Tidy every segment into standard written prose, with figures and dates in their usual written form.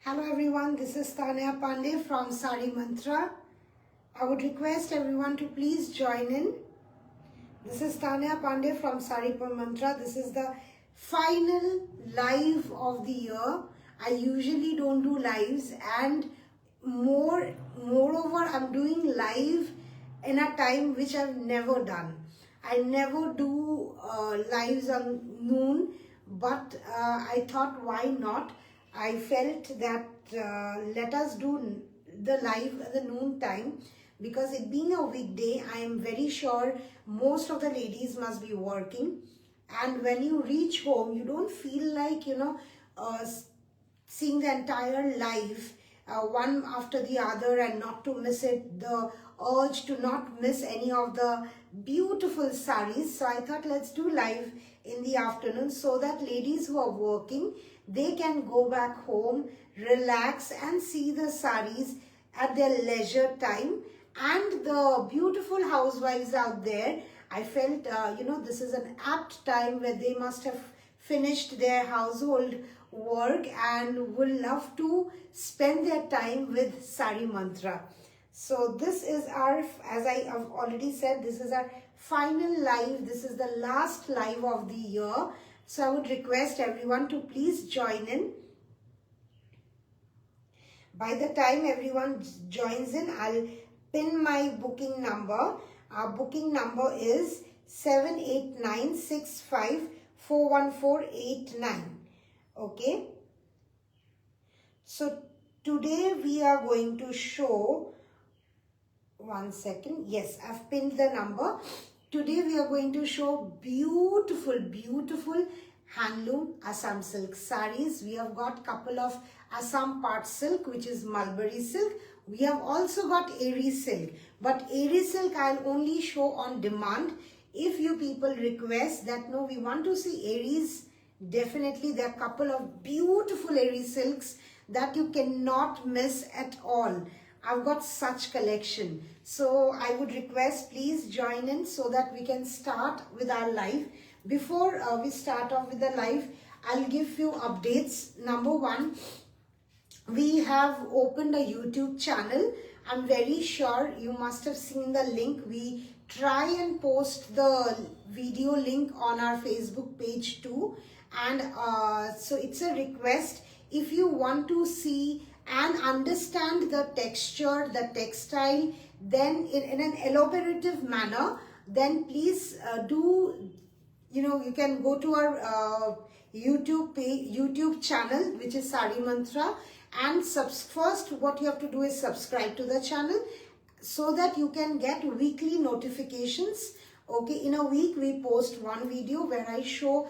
Hello everyone, this is Tanya Pandey from Sari Mantra. I would request everyone to please join in. This is Tanya Pandey from Sari Mantra. This is the final live of the year. I usually don't do lives, and moreover I'm doing live in a time which I've never done. I never do lives on noon, but I thought why not. I felt that let us do the live at the noon time, because it being a weekday, I am very sure most of the ladies must be working, and when you reach home you don't feel like seeing the entire life one after the other and not to miss it, the urge to not miss any of the beautiful saris. So I thought let's do live in the afternoon so that ladies who are working, they can go back home, relax and see the saris at their leisure time. And the beautiful housewives out there, I felt this is an apt time where they must have finished their household work and will love to spend their time with Sari Mantra. So this is our, as I have already said, this is our final live. This is the last live of the year. So I would request everyone to please join in. By the time everyone joins in, I'll pin my booking number. Our booking number is 7896541489. Okay. So today we are going to show, one second, yes, I've pinned the number. Today we are going to show beautiful handloom Assam silk saris. We have got couple of Assam part silk, which is mulberry silk. We have also got Eri silk, but Eri silk I'll only show on demand. If you people request that, no, we want to see Aries, definitely there are a couple of beautiful Eri silks that you cannot miss at all. I've got such collection. So I would request please join in so that we can start with our live. Before we start off with the live, I'll give few updates. Number one, we have opened a YouTube channel. I'm very sure you must have seen the link. We try and post the video link on our Facebook page too. And so it's a request, if you want to see and understand the texture, the textile, then in an elaborative manner, then please you can go to our YouTube channel, which is Sari Mantra, and first what you have to do is subscribe to the channel so that you can get weekly notifications. Okay, in a week we post one video where I show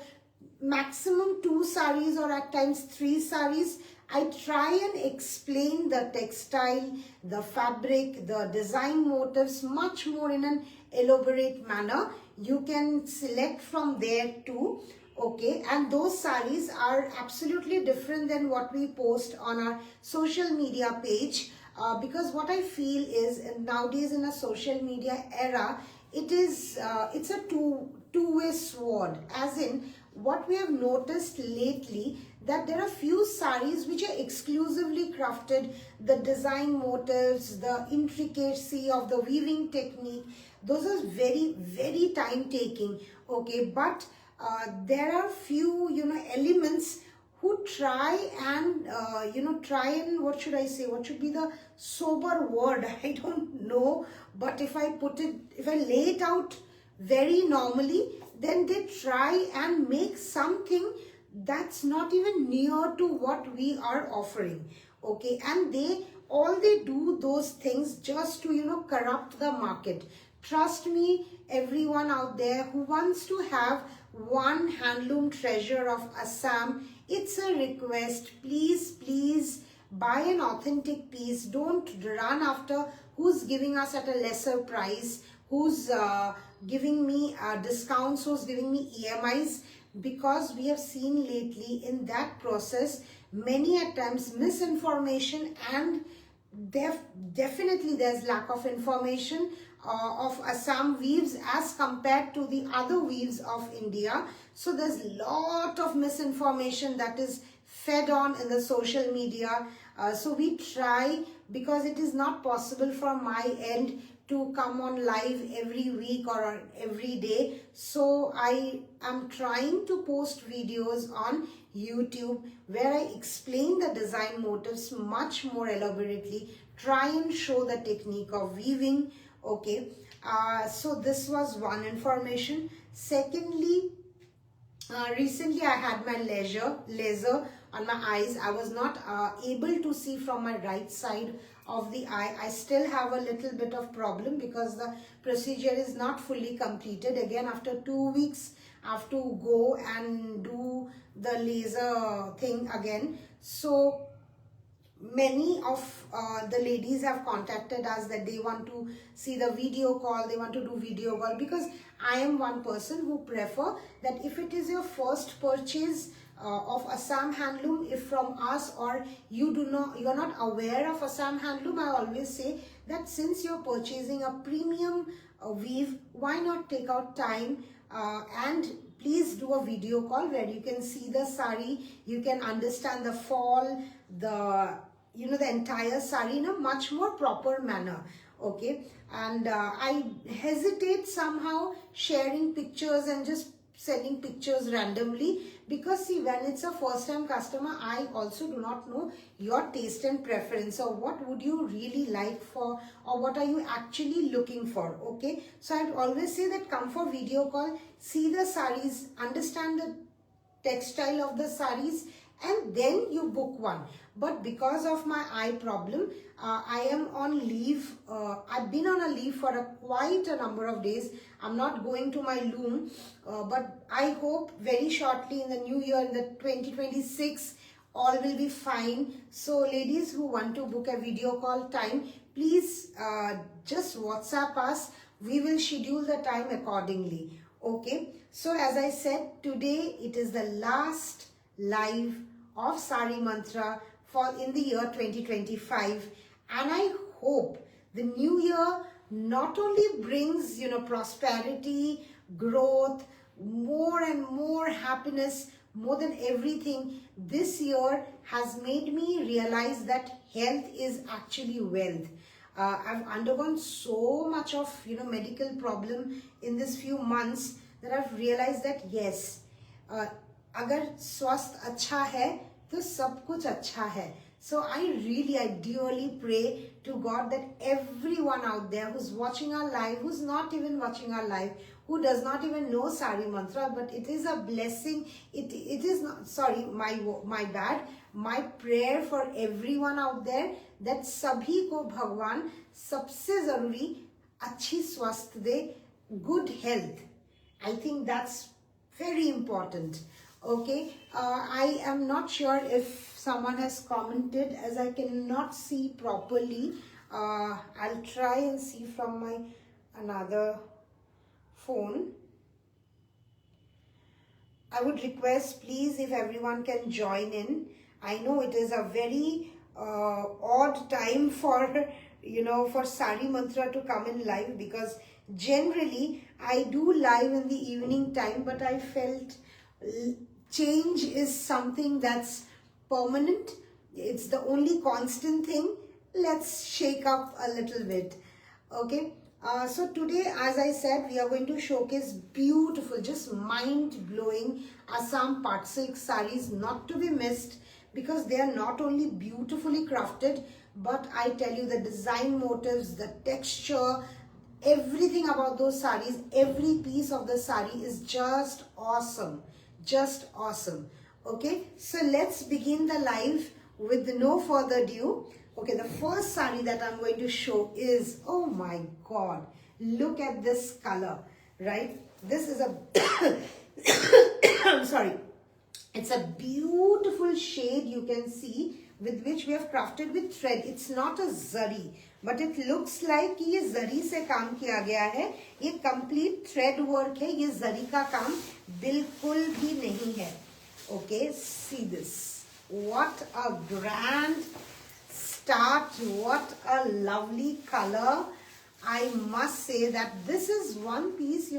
maximum 2 saris or at times 3 saris. I try and explain the textile, the fabric, the design motifs much more in an elaborate manner. You can select from there too. Okay, and those saris are absolutely different than what we post on our social media page, because what I feel is nowadays in a social media era, it's a two-way sword, as in what we have noticed lately, that there are few saris which are exclusively crafted, the design motifs, the intricacy of the weaving technique, those are very time taking. Okay, but there are few elements who try and what should I say, what should be the sober word, I don't know, but if I lay it out very normally, then they try and make something that's not even near to what we are offering. Okay, and all they do those things just to corrupt the market. Trust me, everyone out there who wants to have one handloom treasure of Assam, it's a request, please buy an authentic piece. Don't run after who's giving us at a lesser price, who's giving me discounts, who's giving me EMIs, because we have seen lately in that process many at times misinformation, and definitely there's lack of information of Assam weaves as compared to the other weaves of India. So there's lot of misinformation that is fed on in the social media. So we try, because it is not possible from my end to come on live every week or every day. So I am trying to post videos on YouTube where I explain the design motifs much more elaborately, try and show the technique of weaving. Okay, so this was one information. Secondly, recently I had my laser on my eyes. I was not able to see from my right side of the eye. I still have a little bit of problem because the procedure is not fully completed. Again, after 2 weeks I have to go and do the laser thing again. So many of the ladies have contacted us that they want to see the video call, they want to do video call, because I am one person who prefer that if it is your first purchase of Assam Handloom, if from us, or you're not aware of Assam Handloom, I always say that since you're purchasing a premium weave, why not take out time and please do a video call where you can see the sari, you can understand the fall, the entire sari in a much more proper manner. Okay, and I hesitate somehow sharing pictures and just sending pictures randomly, because see, when it's a first time customer, I also do not know your taste and preference, or what would you really like for, or what are you actually looking for. Okay, so I'd always say that come for video call, see the saris, understand the textile of the saris, and then you book one. But because of my eye problem, I am on leave. I've been on a leave for quite a number of days. I'm not going to my loom, but I hope very shortly in the new year, in the 2026, all will be fine. So ladies who want to book a video call time, please just WhatsApp us. We will schedule the time accordingly. Okay, so as I said, today it is the last live of Sari Mantra for in the year 2025, and I hope the new year not only brings prosperity, growth, more and more happiness, more than everything. This year has made me realize that health is actually wealth. I've undergone so much of medical problem in this few months that I've realized that yes, अगर स्वास्थ्य अच्छा है तो सब कुछ अच्छा है. So I dearly pray to God that everyone out there who's watching our live, who's not even watching our live, who does not even know Sari Mantra, but it is a blessing. It is not, sorry, my bad. My prayer for everyone out there that sabhi ko Bhagwan sabse zaruri अच्छी स्वास्थ्य दे, good health. I think that's very important. Okay, I am not sure if someone has commented, as I cannot see properly. I'll try and see from my another phone. I would request, please, if everyone can join in. I know it is a very odd time for for Sari Mantra to come in live, because generally I do live in the evening time, but I felt change is something that's permanent. It's the only constant thing. Let's shake up a little bit. Okay, so today, as I said, we are going to showcase beautiful, just mind-blowing Assam Pat Silk saris, not to be missed, because they are not only beautifully crafted, but I tell you, the design motifs, the texture, everything about those saris, every piece of the sari is just awesome. Just awesome. Okay, so let's begin the live with no further ado. Okay, the first sari that I'm going to show is, oh my God, look at this color, right? This is a, I'm sorry, it's a beautiful shade you can see, with which we have crafted with thread. It's not a zari, but it looks like कि ये जरी से काम किया गया है. ये complete thread work है. ये जरी का काम बिल्कुल भी नहीं है. Okay, see this. What a grand start. What a lovely color. I must say that this is one piece,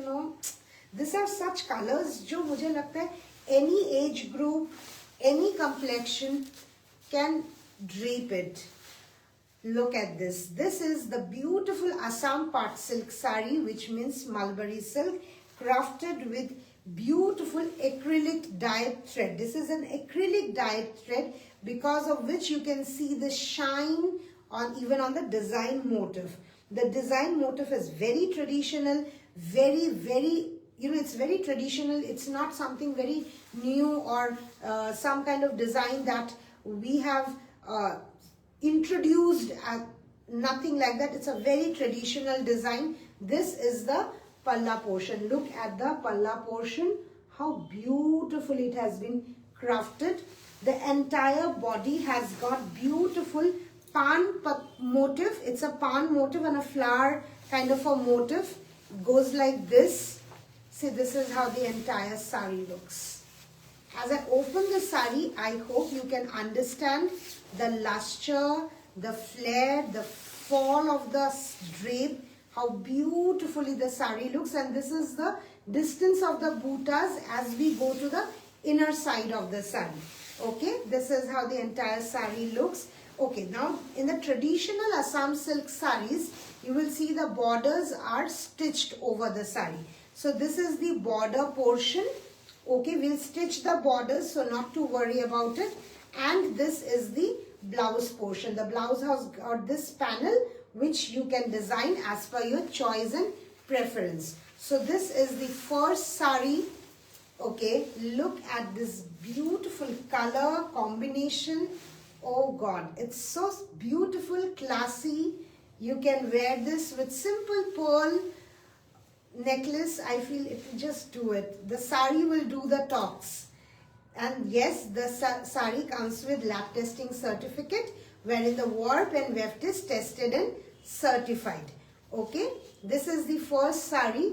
these are such colors जो मुझे लगता है any age group, any complexion can drape it. Look at this. This is the beautiful Assam Pat silk sari, which means mulberry silk, crafted with beautiful acrylic dyed thread. This is an acrylic dyed thread, because of which you can see the shine on even on the design motif. The design motif is very traditional, very, it's very traditional. It's not something very new or some kind of design that we have introduced, nothing like that. It's a very traditional design. This is the palla portion. Look at the palla portion, how beautiful it has been crafted. The entire body has got beautiful pan motif. It's a pan motif and a flower kind of a motif. Goes like this. See, this is how the entire sari looks. As I open the sari, I hope you can understand the luster, the flare, the fall of the drape, how beautifully the sari looks. And this is the distance of the buttas as we go to the inner side of the sari. Okay, this is how the entire sari looks. Okay, now in the traditional Assam silk saris, you will see the borders are stitched over the sari. So this is the border portion. Okay, we'll stitch the borders, so not to worry about it. And this is the blouse portion. The blouse has got this panel which you can design as per your choice and preference. So this is the first sari. Okay, look at this beautiful color combination. Oh God, it's so beautiful, classy. You can wear this with simple pearl necklace. I feel it will just do it. The sari will do the talks. And yes, the sari comes with lab testing certificate, wherein the warp and weft is tested and certified. Okay, this is the first sari.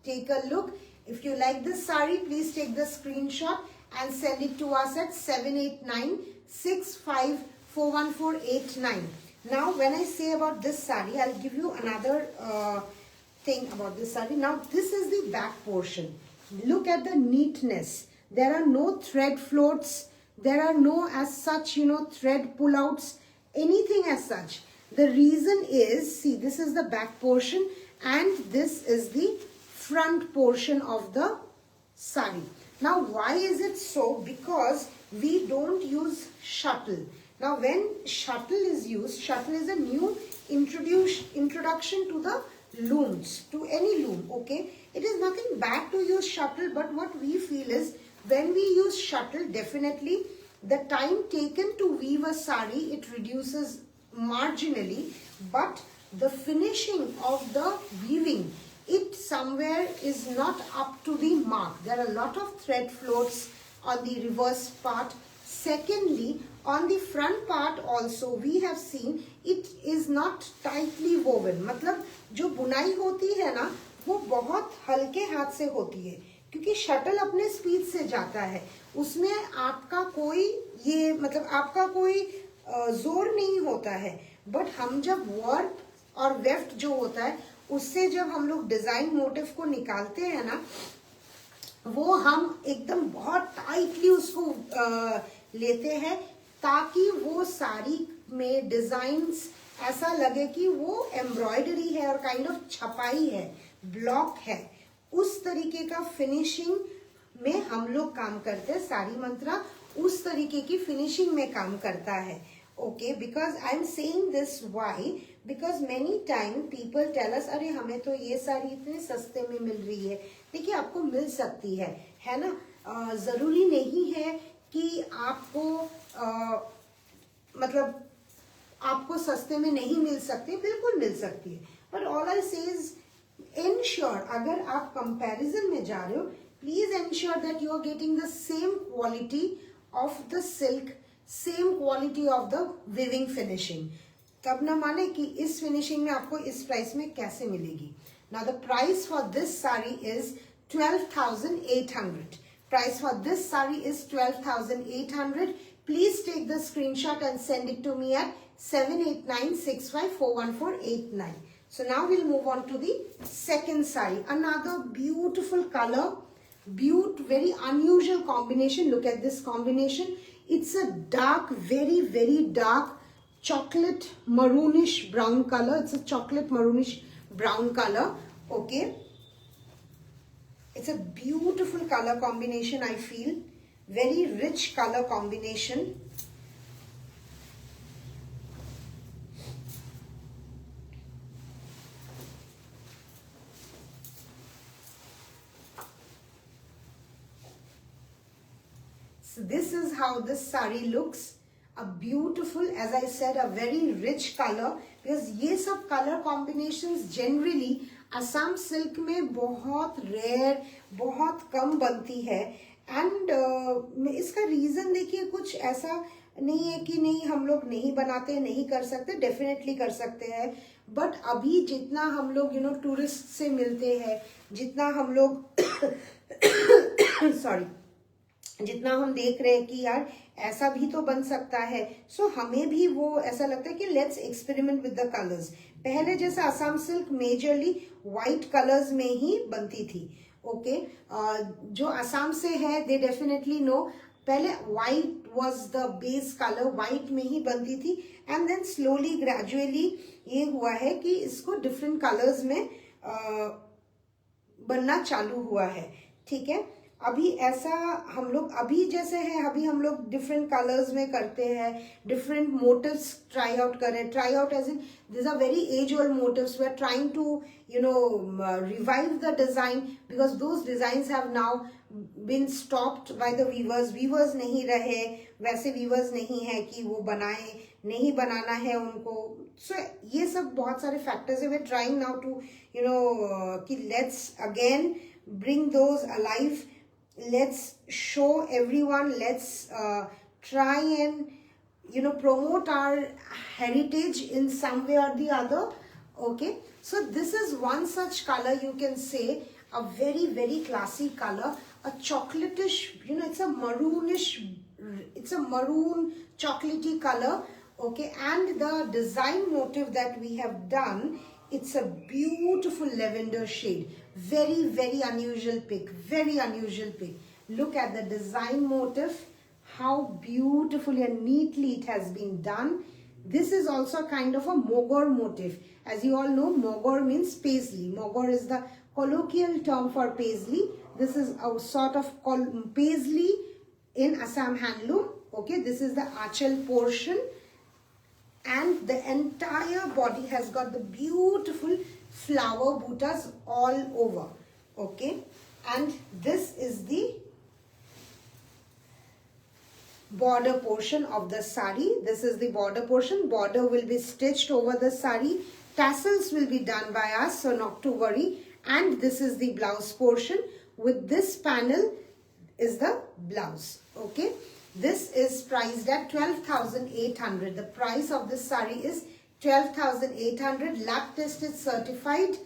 Take a look. If you like this sari, please take the screenshot and send it to us at 789654148. Now, when I say about this sari, I'll give you another thing about this sari. Now, this is the back portion. Look at the neatness. There are no thread floats. There are no as such, thread pullouts, anything as such. The reason is, see, this is the back portion and this is the front portion of the sari. Now, why is it so? Because we don't use shuttle. Now, when shuttle is used, shuttle is a new introduction to the looms, to any loom, okay? It is nothing bad to use shuttle, but what we feel is, when we use shuttle, definitely the time taken to weave a sari, it reduces marginally, but the finishing of the weaving, it somewhere is not up to the mark. There are a lot of thread floats on the reverse part. Secondly, on the front part also, we have seen it is not tightly woven. मतलब जो बुनाई होती है ना, वो बहुत हल्के हाथ से होती है, क्योंकि शटल अपने स्पीड से जाता है. उसमें आपका कोई आपका कोई जोर नहीं होता है. बट हम जब वर्क और वेफ्ट जो होता है, उससे जब हम लोग डिजाइन मोटिव को निकालते हैं ना, वो हम एकदम बहुत टाइटली उसको लेते हैं, ताकि वो साड़ी में डिजाइन्स ऐसा लगे कि वो एम्ब्रॉयडरी है और काइंड ऑफ छपाई है, ब्लॉक है. उस तरीके का फिनिशिंग में हम लोग काम करते हैं. साड़ी मंत्रा उस तरीके की फिनिशिंग में काम करता है. Okay, because I am saying this why, because many time people tell us, अरे हमें तो ये साड़ी इतने सस्ते में मिल रही है. देखिए, आपको मिल सकती है ना. जरूरी नहीं है कि आपको मतलब आपको सस्ते में नहीं मिल सकती, बिल्कुल मिल सकती है. बट ऑल आई से इज ensure, अगर आप कंपैरिजन में जा रहे हो, please ensure that you are getting the same quality of the silk, same quality of the weaving finishing. तब ना माने कि इस फिनिशिंग में आपको इस प्राइस में कैसे मिलेगी. Now the price for this sari is 12,800. Price for this sari is 12,800. Please take the screenshot and send it to me at 789654148. So now we'll move on to the second sari. Another beautiful color, very unusual combination. Look at this combination. It's a dark, very, very dark chocolate maroonish brown color. It's a chocolate maroonish brown color. Okay. It's a beautiful color combination, I feel. Very rich color combination. So this is how this sari looks. A beautiful, as I said, a very rich color. Because ये सब color combinations generally Assam silk में बहुत rare, बहुत कम बनती है. And इसका reason देखिए, कुछ ऐसा नहीं है कि नहीं हम लोग नहीं बनाते, नहीं कर सकते. डेफिनेटली कर सकते हैं. बट अभी जितना हम लोग टूरिस्ट से मिलते हैं, जितना हम लोग सॉरी जितना हम देख रहे हैं कि यार ऐसा भी तो बन सकता है. सो हमें भी वो ऐसा लगता है कि let's experiment with the colours. पहले जैसे Assam silk majorly white colours में ही बनती थी. ओके जो असम से है दे डेफिनेटली नो. पहले white was the base colour, white में ही बनती थी. एंड देन स्लोली ग्रेजुअली ये हुआ है कि इसको डिफरेंट कलर्स में बनना चालू हुआ है. ठीक है. अभी ऐसा हम लोग अभी जैसे है, अभी हम लोग डिफरेंट कलर्स में करते हैं, डिफरेंट मोटिव्स ट्राई आउट करें. Try out as in this are very age old motifs. We are trying to revive the design because those designs have now been stopped by the weavers. Weavers नहीं रहे, वैसे viewers नहीं है कि वो बनाए, नहीं बनाना है उनको. सो ये सब बहुत सारे फैक्टर्स है. We are trying now to कि let's again bring those alive. Let's show everyone, let's try and promote our heritage in some way or the other. Okay, so this is one such color, you can say a very, very classy color, a chocolatish, it's a maroonish, it's a maroon chocolatey color. Okay, and the design motif that we have done, it's a beautiful lavender shade. Very, very unusual pick. Very unusual pick. Look at the design motif. How beautifully and neatly it has been done. This is also kind of a mogor motif. As you all know, mogor means paisley. Mogor is the colloquial term for paisley. This is a sort of paisley in Assam handloom. Okay, this is the achal portion. And the entire body has got the beautiful flower buttas all over. Okay, and this is the border portion of the sari. This is the border portion. Border will be stitched over the sari. Tassels will be done by us, so not to worry. And this is the blouse portion. With this panel is the blouse. Okay. This is priced at 12,800. The price of this sari is 12,800. Lab tested, certified,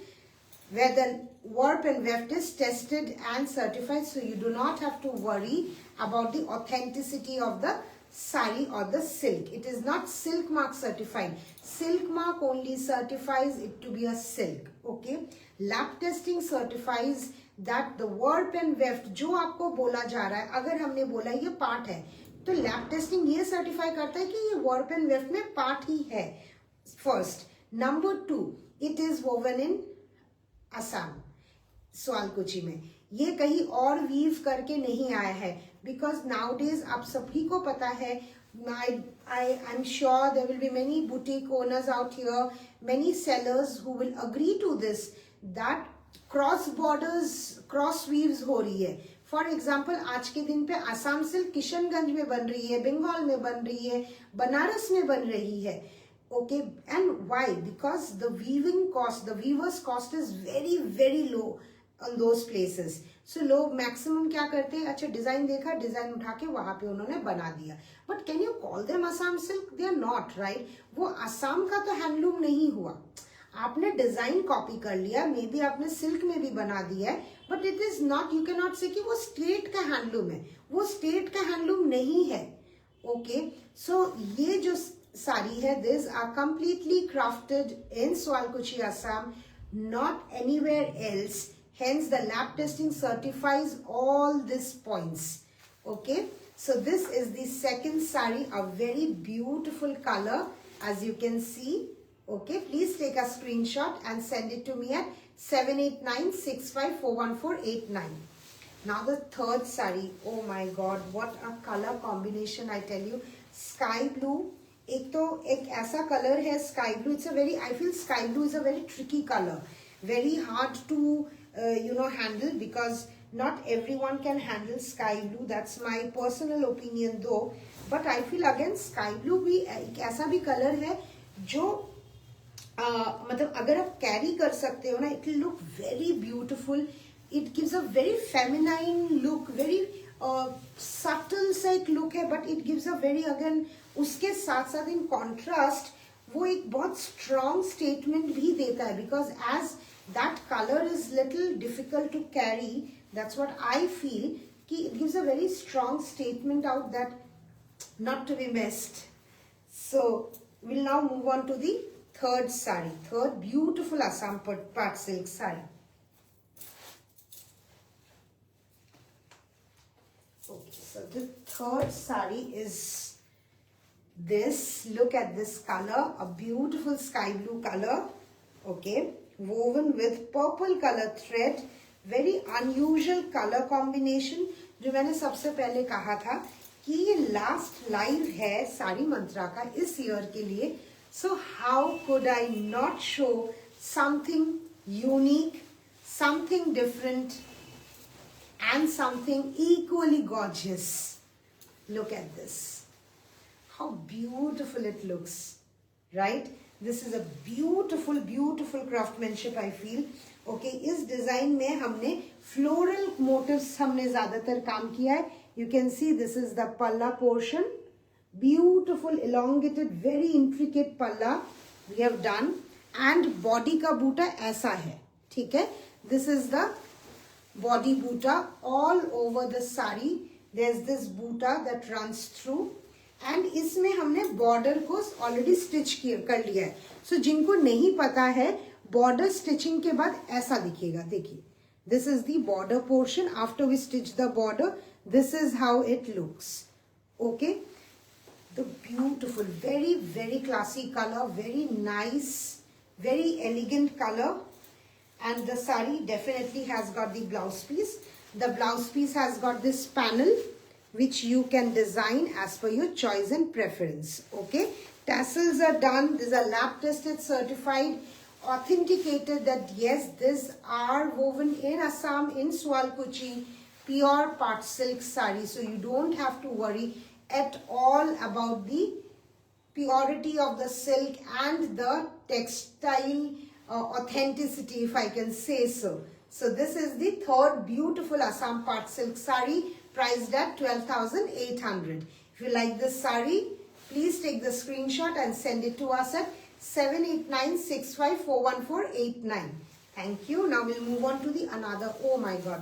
where the warp and weft is tested and certified. So you do not have to worry about the authenticity of the sari or the silk. It is not silk mark certified. Silk mark only certifies it to be a silk. Okay. Lab testing certifies that the warp and weft जो आपको बोला जा रहा है, अगर हमने बोला ये पार्ट है, तो लैब टेस्टिंग ये सर्टिफाई करता है कि ये warp and weft में पार्ट ही है. First. Number 2, it is woven in Assam, Sualkuchi में. ये कहीं और वीव करके नहीं आया है. बिकॉज नाउ डेज आप सभी को पता है, I'm sure there will be many boutique owners out here, many sellers who will agree to this, that cross borders, cross weaves हो रही है. फॉर एग्जाम्पल आज के दिन पे आसाम सिल्क किशनगंज में बन रही है, बंगाल में बन रही है, बनारस में बन रही है. Okay, and why? Because the weaving cost, the weavers cost is very, very low on those places. So लोग मैक्सिमम क्या करते हैं, अच्छा डिजाइन देखा, डिजाइन उठा के वहां पे उन्होंने बना दिया. But can you call them Assam silk? They are not, right. वो आसाम का तो हैंडलूम नहीं हुआ. आपने डिजाइन कॉपी कर लिया, मे बी आपने सिल्क में भी बना दिया है, but it is not, you can not से कि वो स्टेट का हैंडलूम है. वो स्टेट का हैंडलूम नहीं है. ओके, सो ये जो साड़ी है, this are completely crafted in Sualkuchi Assam, not anywhere else. Hence the lab testing certifies all these points. Okay, So this is the second sari, a very beautiful color as you can see. Okay, please take a screenshot and send it to me at 7896541489. Now the third sari, oh my god, what a color combination, I tell you. Sky blue, एक ऐसा color है sky blue. It's a very, I feel sky blue is a very tricky color, very hard to handle, because not everyone can handle sky blue. That's my personal opinion though. But I feel again sky blue भी एक ऐसा भी color है जो मतलब अगर आप carry कर सकते हो ना, it will look very beautiful. It gives a very feminine look, very subtle सा एक look है, but it gives a very, again उसके साथ साथ in contrast वो एक बहुत strong statement भी देता है, because as that color is little difficult to carry, that's what I feel, कि it gives a very strong statement out that not to be missed. So we'll now move on to the third sari, third beautiful Assam part silk sari. Okay, so the third sari is this. Look at this color, a beautiful sky blue color. Okay, woven with purple color thread, very unusual color combination. जो मैंने सबसे पहले कहा था कि ये last live है साड़ी मंत्रा का इस ईयर के लिए. So how could I not show something unique, something different, and something equally gorgeous? Look at this. How beautiful it looks, right? This is a beautiful, beautiful craftsmanship, I feel. Okay, इस design में हमने floral motifs हमने ज़्यादातर काम किया है. You can see this is the palla portion. Beautiful, elongated, very intricate palla we have done. And body का बूटा ऐसा है, ठीक है? This is the body Buta all over the sari. There's this Buta that runs through. And इसमें हमने border को already stitch कर लिया है. So जिनको नहीं पता है, border stitching के बाद ऐसा दिखेगा, देखिए. This is the border portion. After we stitch the border, this is how it looks. Okay. The beautiful, very, very classy color, very nice, very elegant color. And the sari definitely has got the blouse piece. The blouse piece has got this panel, which you can design as per your choice and preference. Okay. Tassels are done. These are lab tested, certified, authenticated that yes, these are woven in Assam, in Sualkuchi, pure part silk sari. So you don't have to worry at all about the purity of the silk and the textile authenticity, if I can say so. So this is the third beautiful Assam part silk sari, priced at 12,800. If you like this sari, please take the screenshot and send it to us at 7896541489. Thank you. Now we'll move on to the another. Oh my god,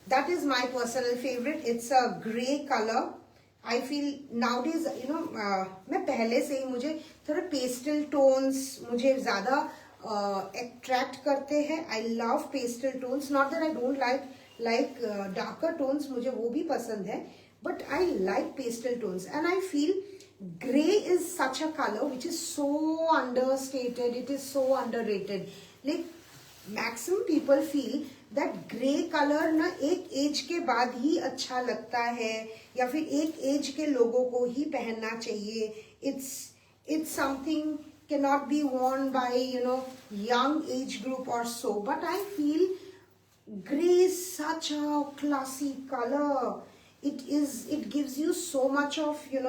that is my personal favorite. It's a grey color. I feel nowadays, मैं पहले से ही मुझे थोड़ा pastel tones मुझे ज़्यादा attract करते हैं. I love pastel tones. Not that I don't like darker tones. मुझे वो भी पसंद है. But I like pastel tones, and I feel grey is such a color which is so understated. It is so underrated. Like maximum people feel that grey color ना एक age के बाद ही अच्छा लगता है, या फिर एक age के लोगों को ही पहनना चाहिए. It's something cannot be worn by young age group or so. But I feel grey is such a classy color. It gives you so much of it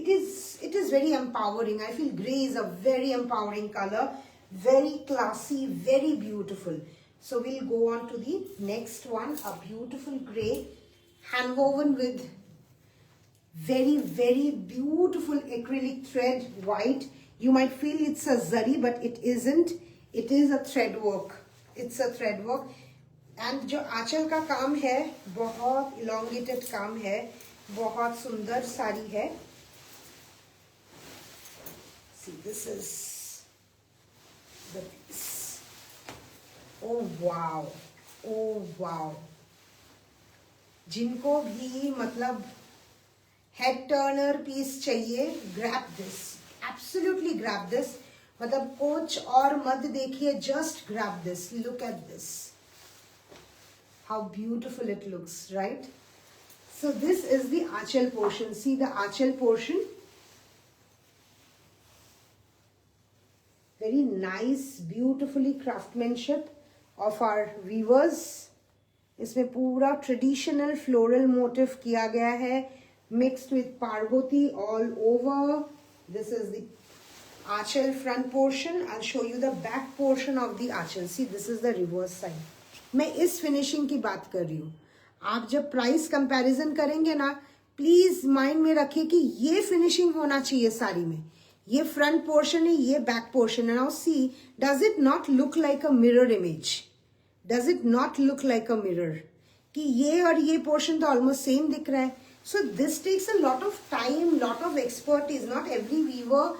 is very empowering. I feel grey is a very empowering color, very classy, very beautiful. So we'll go on to the next one, a beautiful grey, hand woven with very, very beautiful acrylic thread, white. You might feel it's a zari, but it isn't. It is a thread work. It's a thread work. And जो आंचल का काम है, बहुत elongated काम है, बहुत सुंदर साड़ी है. See, this is the piece. Oh wow, oh wow. जिनको भी मतलब हेड टर्नर पीस चाहिए, grab this, absolutely grab this. मतलब कोच और मत देखिए, just grab this. Look at this, how beautiful it looks, right? So this is the achal portion. See the achal portion, very nice, beautifully craftsmanship of our weavers. इसमें पूरा traditional floral motive किया गया है, mixed with Parvati all over. This is the anchal front portion. I show you the back portion of the anchal. See this is the reverse side. मैं इस finishing की बात कर रही हूँ. आप जब प्राइस कंपैरिजन करेंगे ना, प्लीज माइंड में रखिए कि ये फिनिशिंग होना चाहिए साड़ी में. ये फ्रंट पोर्शन है, ये बैक पोर्शन है. Now see, does it not look like a mirror image? Does it not look like a mirror? कि ये और ये पोर्शन तो ऑलमोस्ट सेम दिख रहा है. So this takes a lot of time, lot of expertise. Not every weaver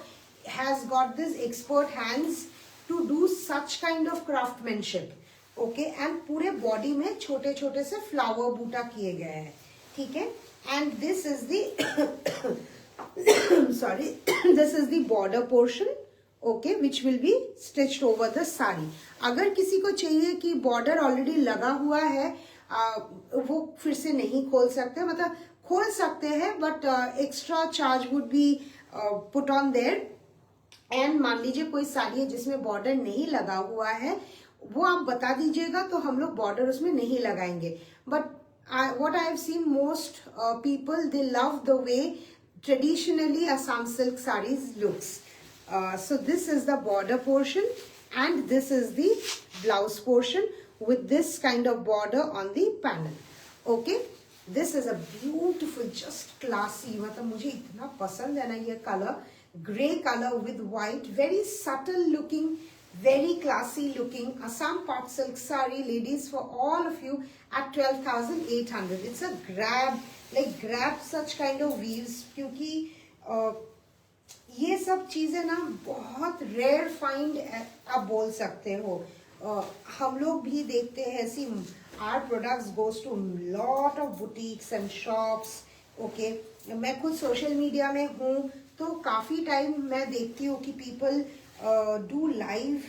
has got this expert hands to do such kind of craftsmanship. Okay, and पूरे body में छोटे छोटे से फ्लावर बूटा किए गए हैं. ठीक है. And this is the sorry, this is the border portion, okay, which will be stitched over the sari. अगर किसी को चाहिए कि बॉर्डर ऑलरेडी लगा हुआ है, वो फिर से नहीं खोल सकते. मतलब खोल सकते हैं, but extra charge would be put on their. And मान लीजिए कोई साड़ी है जिसमें बॉर्डर नहीं लगा हुआ है, वो आप बता दीजिएगा तो हम लोग बॉर्डर उसमें नहीं लगाएंगे. But what I have seen, most people, they love the way traditionally Assam silk sarees looks. So this is the border portion and this is the blouse portion with this kind of border on the panel. Okay, this is a beautiful, just classy. मतलब मुझे इतना पसंद है ना ये color, grey color with white, very subtle looking, very classy looking Assam part silk saree, ladies, for all of you at 12,800. It's a grab, like grab such kind of weaves, क्योंकि ये सब चीजें ना बहुत रेयर फाइंड आप बोल सकते हो. हम लोग भी देखते हैं, see our products goes to lot of boutiques and shops. Okay, मैं खुद सोशल मीडिया में हूँ तो काफी टाइम मैं देखती हूँ कि people do live,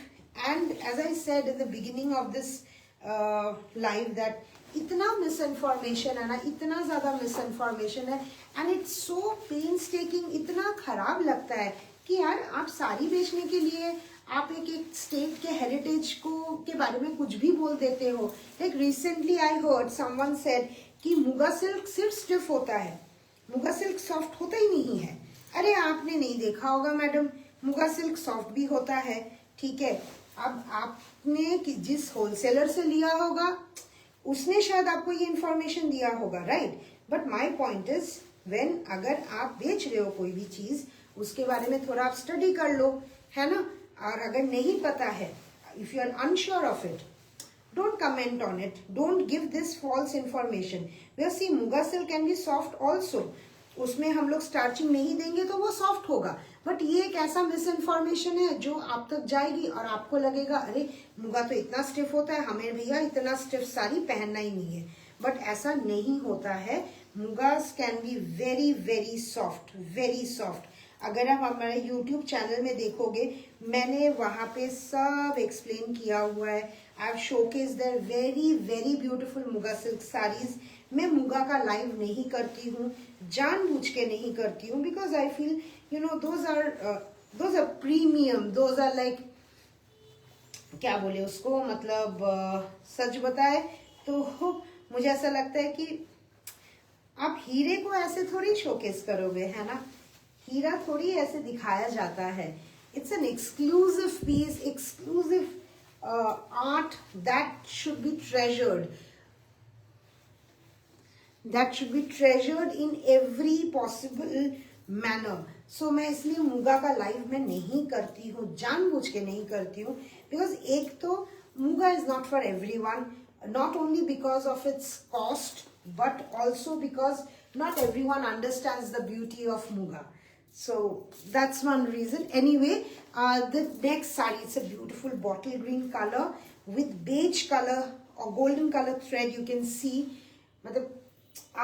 and as I said in the beginning of this live that इतना misinformation है ना, इतना ज्यादा misinformation है, and it's so painstaking. इतना खराब लगता है कि यार आप साड़ी बेचने के लिए आप एक स्टेट के हेरिटेज को के बारे में कुछ भी बोल देते हो. Like recently I heard someone said कि मुगा सिल्क सिर्फ स्टिफ होता है, मुगा सिल्क सॉफ्ट होता ही नहीं है. अरे आपने नहीं देखा होगा मैडम, मुगा सिल्क सॉफ्ट भी होता है. ठीक है, अब आपने जिस होलसेलर से लिया होगा उसने शायद आपको ये इंफॉर्मेशन दिया होगा, right? But my point is, when अगर आप बेच रहे हो कोई भी चीज, उसके बारे में थोड़ा आप स्टडी कर लो, है ना. और अगर नहीं पता है, if you are unsure of it, don't comment on it, don't give this false information. Well, see, muga silk can be soft also. उसमें हम लोग स्टार्चिंग नहीं देंगे तो वो सॉफ्ट होगा. बट ये एक ऐसा मिस इन्फॉर्मेशन है जो आप तक जाएगी और आपको लगेगा अरे मुगा तो इतना स्टिफ होता है, हमें भैया इतना स्टिफ साड़ी पहनना ही नहीं है. बट ऐसा नहीं होता है. Mugas can be very very soft, very soft. अगर आप हमारे YouTube चैनल में देखोगे, मैंने वहाँ पे सब एक्सप्लेन किया हुआ है. I have showcase there very very beautiful muga silk saris. मैं मुगा का लाइव नहीं करती हूँ, जानबूझ के नहीं करती हूँ, because I feel you know those are premium, those are like, क्या बोले उसको, मतलब सच बताए तो मुझे ऐसा लगता है कि आप हीरे को ऐसे थोड़ी शोकेस करोगे, है ना. हीरा थोड़ी ऐसे दिखाया जाता है. It's an exclusive piece, exclusive art that should be treasured, that should be treasured in every possible manner. So मैं इसलिए मुगा का लाइव में नहीं करती हूँ, जानबूझ के नहीं करती हूँ, because एक तो muga is not for everyone, not only because of its cost but also because not everyone understands the beauty of muga. So that's one reason. Anyway, the next saree, it's a beautiful bottle green color with beige color or golden color thread. You can see, मतलब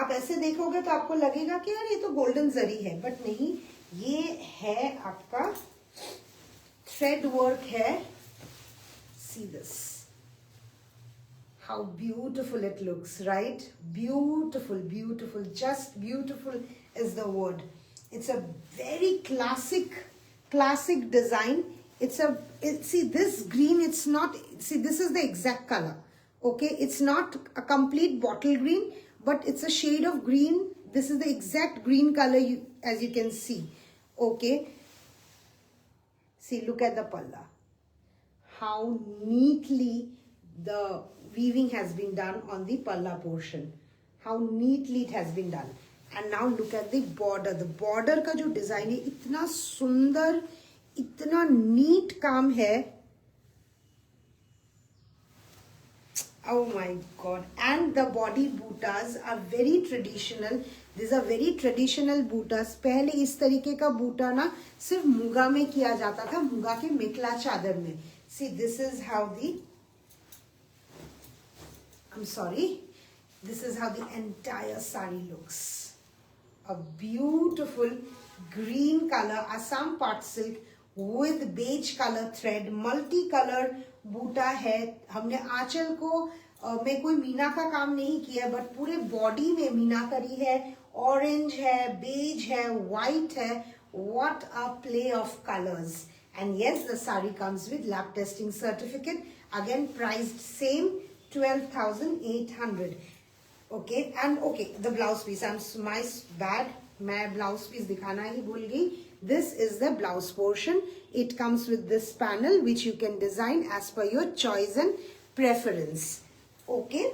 आप ऐसे देखोगे तो आपको लगेगा कि यार ये तो गोल्डन जरी है, बट नहीं, ये है आपका थ्रेड वर्क है. See this, how beautiful it looks, right? Beautiful, beautiful, just beautiful is the word. It's a very classic design. See this green, it's not, see this is the exact color, okay? It's not a complete bottle green, but it's a shade of green. This is the exact green color, as you can see, okay? See, look at the palla. How neatly the weaving has been done on the palla portion. How neatly it has been done. And now look at the border. The border का जो design है इतना सुंदर, इतना NEET काम है. Oh my God. And the body bootas are very traditional. These are very traditional bootas. पहले इस तरीके का बूटा ना सिर्फ मुगा में किया जाता था, मुगा के मेखला चादर में. See, this is how the, this is how the entire sari looks. A beautiful green color Assam part silk with beige color thread, multi-colored बूटा है. हमने आंचल को में कोई मीना का काम नहीं किया, बट पूरे बॉडी में मीनाकरी है, ऑरेंज है, बेज है, व्हाइट है. What a play of colors. And yes, the sari comes with lab testing certificate. Again, priced same, 12,800. Okay, and okay, the blouse piece. My bad. मैं blouse piece दिखाना ही भूल गई. This is the blouse portion. It comes with this panel which you can design as per your choice and preference. Okay.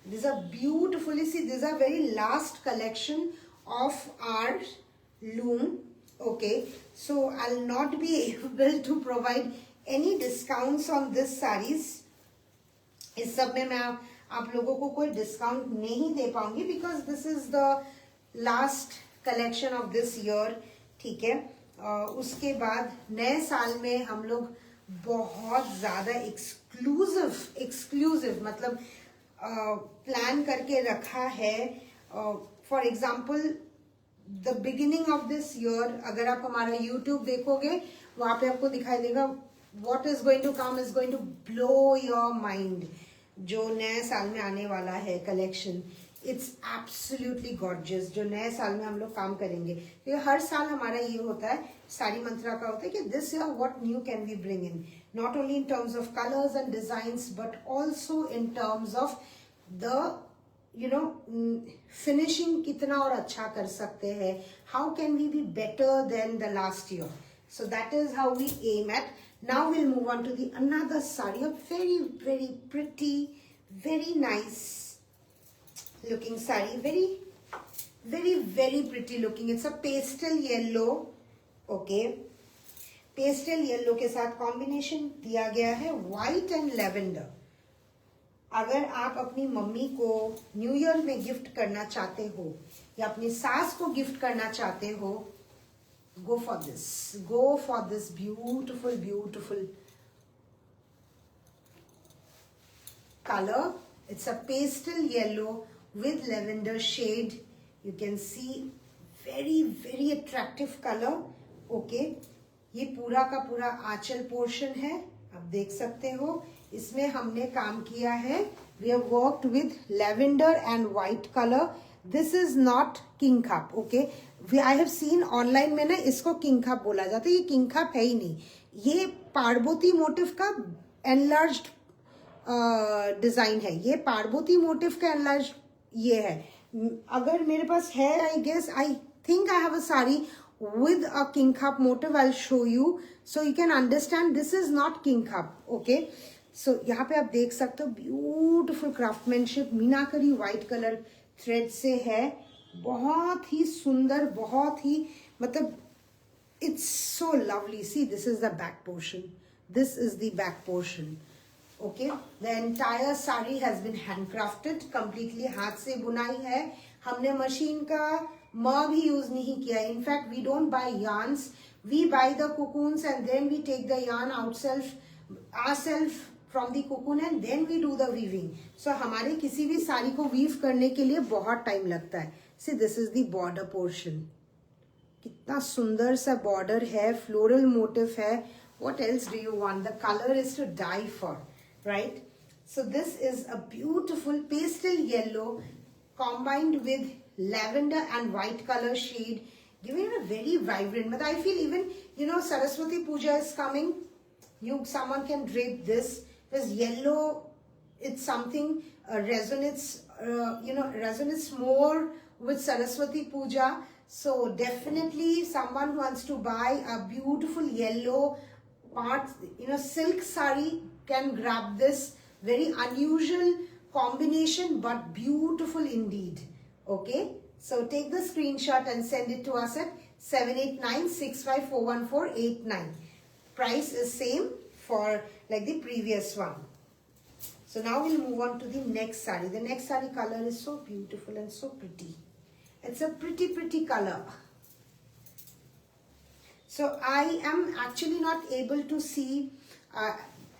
These are beautifully, see, these are very last collection of our loom. Okay, so I'll not be able to provide any discounts on this sarees. इस सब में मैं आप लोगों को कोई discount नहीं दे पाऊंगी, because this is the last collection of this year. ठीक है, उसके बाद नए साल में हम लोग बहुत ज्यादा एक्सक्लूसिव मतलब प्लान करके रखा है. For example the beginning of this year, अगर आप हमारा यूट्यूब देखोगे वहां पे आपको दिखाई देगा what is going to come is going to blow your mind. जो नए साल में आने वाला है कलेक्शन, इट्स एब्सोल्युटली गॉर्जियस. जो नए साल में हम लोग काम करेंगे, क्योंकि हर साल हमारा ये होता है, सारी मंत्रा का होता है कि this year what new can we bring in, not only in terms of colours and designs but also in terms of the finishing कितना और अच्छा कर सकते हैं, how can we be better than the last year. So that is how we aim at. Now we'll move on to the another sari, a very pretty, very nice looking sari, very pretty looking. It's a pastel yellow. Okay, pastel yellow के साथ combination दिया गया है white and lavender. अगर आप अपनी mummy को new year में गिफ्ट करना चाहते हो या अपनी सास को गिफ्ट करना चाहते हो, go for this beautiful color. It's a pastel yellow with lavender shade. You can see very attractive color. Okay, ये पूरा का पूरा आंचल पोर्शन है, आप देख सकते हो. इसमें हमने काम किया है, we have worked with lavender and white color. This is not king cup. Okay, I have seen online में ना इसको किंग खाप बोला जाता है. ये किंग खाप है ही नहीं, ये पार्वती मोटिव का एनलार्ज्ड डिजाइन है. ये पार्वती मोटिव का एनलार्ज्ड ये है. अगर मेरे पास है, I think I have a sari with a king khap motive. I'll show you so you can understand this is not king khap. Okay, so यहाँ पे आप देख सकते हो beautiful craftsmanship, meenakari white colour thread से है, बहुत ही सुंदर, बहुत ही मतलब it's so lovely. See, this is the back portion. This is the back portion. Okay, the entire sari has been handcrafted, completely हाथ से बुनाई है. हमने मशीन का भी यूज नहीं किया. In fact we don't buy yarns, we buy the cocoons and then we take the yarn ourselves from the cocoon and then we do the weaving. So हमारे किसी भी साड़ी को weave करने के लिए बहुत time लगता है. See, this is the border portion. कितना सुंदर सा border है, floral motif है. What else do you want? The color is to die for, right? So this is a beautiful pastel yellow combined with lavender and white color shade, giving it a very vibrant. But I feel even, you know, Saraswati Puja is coming. Someone can drape this. This yellow, it's something resonates, resonates more with Saraswati Puja. So definitely someone who wants to buy a beautiful yellow part, silk sari can grab this. Very unusual combination, but beautiful indeed. Okay, so take the screenshot and send it to us at 789654149. Price is same for like the previous one. So now we'll move on to the next sari. The next sari color is so beautiful and so pretty. It's a pretty color. So I am actually not able to see,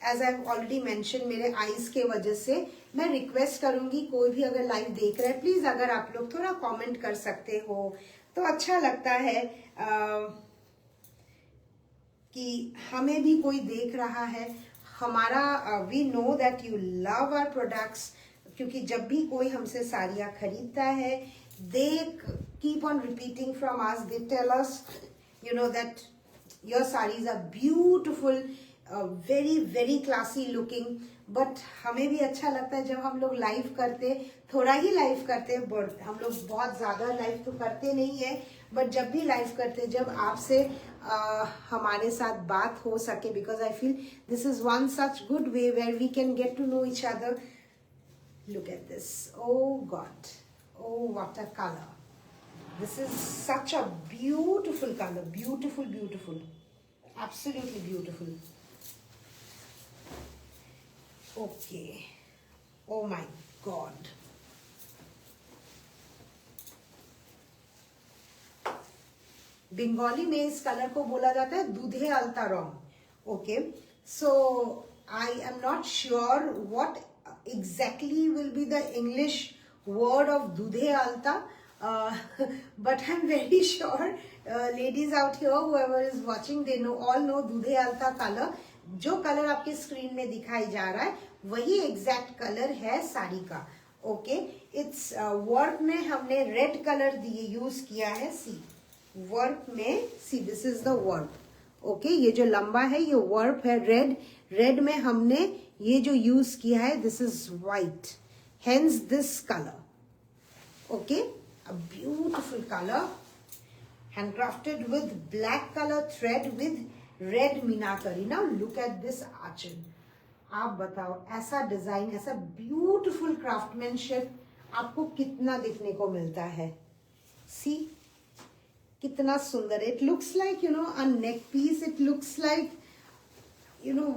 as I've already mentioned, मेरे eyes के वजह से मैं request करूँगी कोई भी अगर live देख रहा है, please अगर आप लोग थोड़ा comment कर सकते हो तो अच्छा लगता है कि हमें भी कोई देख रहा है. हमारा we know that you love our products, क्योंकि जब भी कोई हमसे साड़ियाँ खरीदता है, they keep on repeating from us. They tell us, that your sarees are beautiful, very classy looking. But हमें भी अच्छा लगता है जब हम लोग लाइव करते, थोड़ा ही लाइव करते, हम लोग बहुत ज़्यादा लाइव तो करते नहीं है, बट जब भी लाइव करते, जब आपसे हमारे साथ बात हो सके, because I feel this is one such good way where we can get to know each other. Look at this. Oh God. Oh, what a color. This is such a beautiful color. Beautiful. Absolutely beautiful. Okay. Oh my God. Bengali में इस colour को बोला जाता है दूधे अलता रंग. Okay. So I am not sure what exactly will be the English word of dudhe alta. But I'm very sure ladies out here, whoever is watching, they all know dudhe alta color. जो colour आपके screen में दिखाई जा रहा है वही एग्जैक्ट कलर है साड़ी का. ओके, इट्स वर्क में हमने रेड कलर दिए यूज किया है. सी वर्क में, सी this is the work. Okay, ये जो लंबा है ये वर्क है रेड में हमने ये जो यूज किया है, this is white, hence this colour. Okay, a beautiful color, handcrafted with black color thread with red meenakari. Now look at this आंचल. आप बताओ, ऐसा डिजाइन, ऐसा ब्यूटीफुल क्राफ्टमैनशिप आपको कितना देखने को मिलता है. सी कितना सुंदर. It looks like a neck piece. It looks like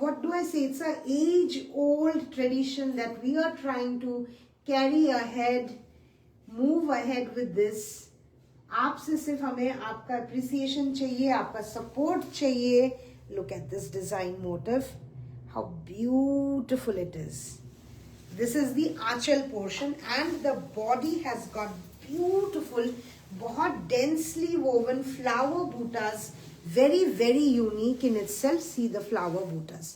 what do I say, it's a age old tradition that we are trying to carry ahead, move ahead with this. आपसे सिर्फ हमें आपका अप्रिसिएशन चाहिए, आपका support चाहिए. Look at this design motif, how beautiful it is. This is the Aanchal portion and the body has got beautiful, बहुत densely woven flower butas. very unique in itself. See the flower bootas.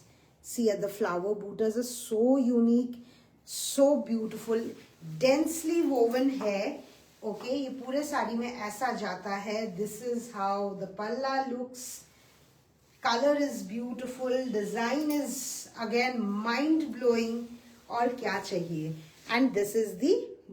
See the flower bootas are so unique, so beautiful, densely woven है. Okay, ये पूरे साड़ी में ऐसा जाता है. This is how the palla looks. Colour is beautiful, design is again mind blowing. और क्या चाहिए. And this is the